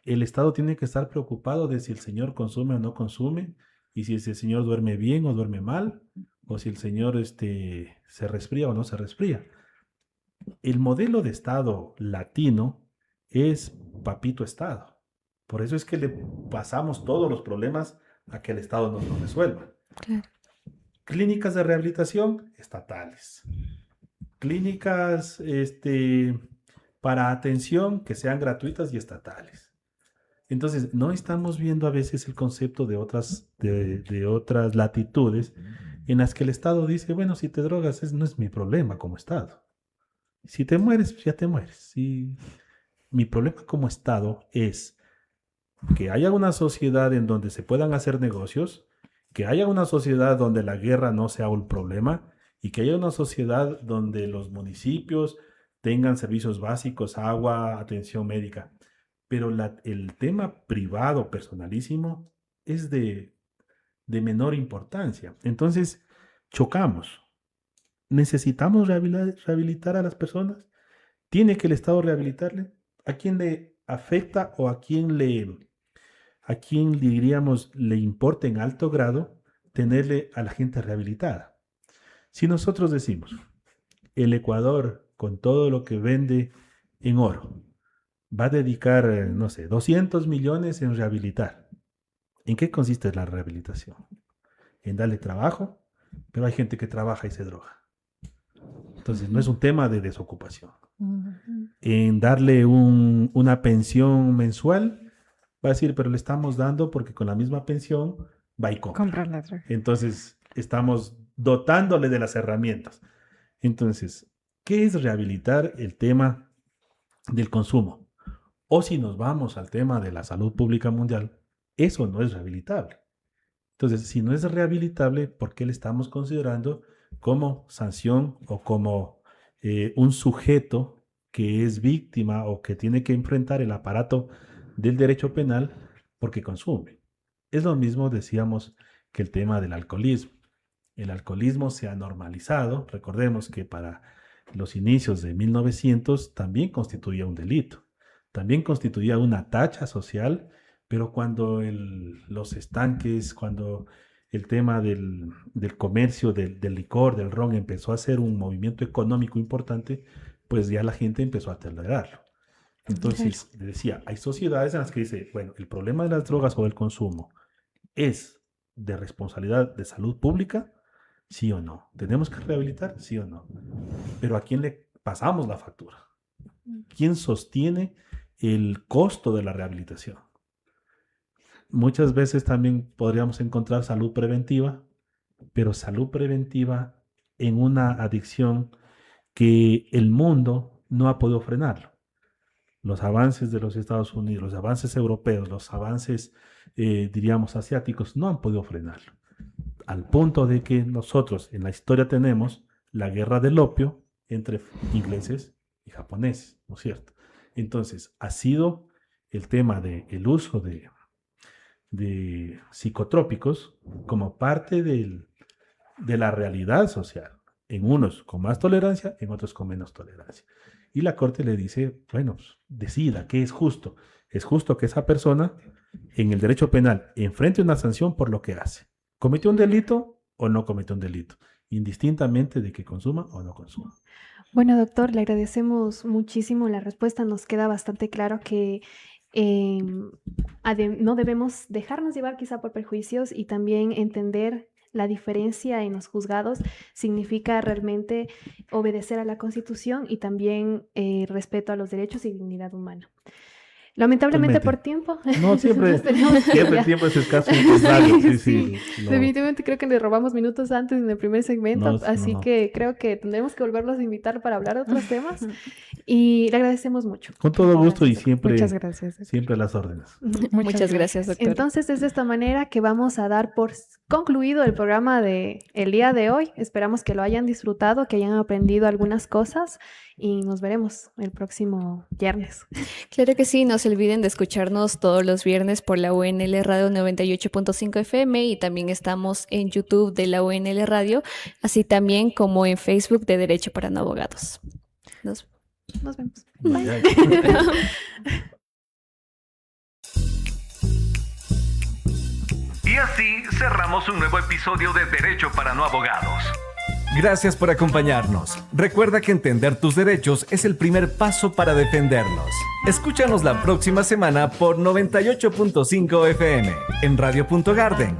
el Estado tiene que estar preocupado de si el señor consume o no consume, y si ese señor duerme bien o duerme mal, o si el señor se resfría o no se resfría. El modelo de Estado latino es papito Estado. Por eso es que le pasamos todos los problemas a que el Estado nos lo resuelva. Claro. Clínicas de rehabilitación estatales. Clínicas para atención que sean gratuitas y estatales. Entonces, no estamos viendo a veces el concepto de otras latitudes en las que el Estado dice, bueno, si te drogas no es mi problema como Estado. Si te mueres, ya te mueres. Mi problema como Estado es que haya una sociedad en donde se puedan hacer negocios, que haya una sociedad donde la guerra no sea un problema y que haya una sociedad donde los municipios tengan servicios básicos, agua, atención médica. Pero el tema privado, personalísimo, es de menor importancia. Entonces, chocamos. ¿Necesitamos rehabilitar a las personas? ¿Tiene que el Estado rehabilitarle? ¿A quién le afecta o a quién diríamos le importa en alto grado tenerle a la gente rehabilitada? Si nosotros decimos, el Ecuador, con todo lo que vende en oro, va a dedicar, 200 millones en rehabilitar. ¿En qué consiste la rehabilitación? En darle trabajo, pero hay gente que trabaja y se droga. Entonces, no es un tema de desocupación. En darle una pensión mensual, va a decir, pero le estamos dando porque con la misma pensión va y compra. La droga. Entonces, estamos dotándole de las herramientas. Entonces, ¿qué es rehabilitar el tema del consumo? O si nos vamos al tema de la salud pública mundial, eso no es rehabilitable. Entonces, si no es rehabilitable, ¿por qué le estamos considerando como sanción o como un sujeto que es víctima o que tiene que enfrentar el aparato del derecho penal porque consume? Es lo mismo, decíamos, que el tema del alcoholismo. El alcoholismo se ha normalizado. Recordemos que para los inicios de 1900 también constituía un delito. También constituía una tacha social, pero cuando los estanques, cuando el tema del comercio del licor, del ron, empezó a ser un movimiento económico importante, pues ya la gente empezó a tolerarlo. Entonces, decía, hay sociedades en las que dice, bueno, el problema de las drogas o del consumo es de responsabilidad de salud pública, sí o no. ¿Tenemos que rehabilitar? Sí o no. Pero ¿a quién le pasamos la factura? ¿Quién sostiene el costo de la rehabilitación? Muchas veces también podríamos encontrar salud preventiva, pero salud preventiva en una adicción que el mundo no ha podido frenarlo. Los avances de los Estados Unidos, los avances europeos, los avances, diríamos, asiáticos, no han podido frenarlo. Al punto de que nosotros en la historia tenemos la guerra del opio entre ingleses y japoneses, ¿no es cierto? Entonces, ha sido el tema del uso de psicotrópicos como parte de la realidad social, en unos con más tolerancia, en otros con menos tolerancia. Y la corte le dice, bueno, pues, decida qué es justo. Es justo que esa persona en el derecho penal enfrente una sanción por lo que hace. ¿Cometió un delito o no cometió un delito? Indistintamente de que consuma o no consuma. Bueno, doctor, le agradecemos muchísimo la respuesta. Nos queda bastante claro que no debemos dejarnos llevar quizá por prejuicios y también entender la diferencia en los juzgados significa realmente obedecer a la Constitución y también respeto a los derechos y dignidad humana. Lamentablemente por tiempo. No, siempre nos tenemos que el ir. tiempo es escaso. Claro, sí, Sí, no. definitivamente creo que le robamos minutos antes en el primer segmento, No, así no. que creo que tendremos que volverlos a invitar para hablar de otros temas y le agradecemos mucho. Con todo gusto y siempre, Muchas gracias. siempre a las órdenes. Muchas gracias, doctor. Entonces es de esta manera que vamos a dar por concluido el programa de el día de hoy. Esperamos que lo hayan disfrutado, que hayan aprendido algunas cosas y nos veremos el próximo viernes. Claro que sí, no se olviden de escucharnos todos los viernes por la UNL Radio 98.5 FM y también estamos en YouTube de la UNL Radio, así también como en Facebook de Derecho para No Abogados. Nos vemos. Ya. Y así cerramos un nuevo episodio de Derecho para No Abogados. Gracias por acompañarnos. Recuerda que entender tus derechos es el primer paso para defenderlos. Escúchanos la próxima semana por 98.5 FM en Radio.Garden,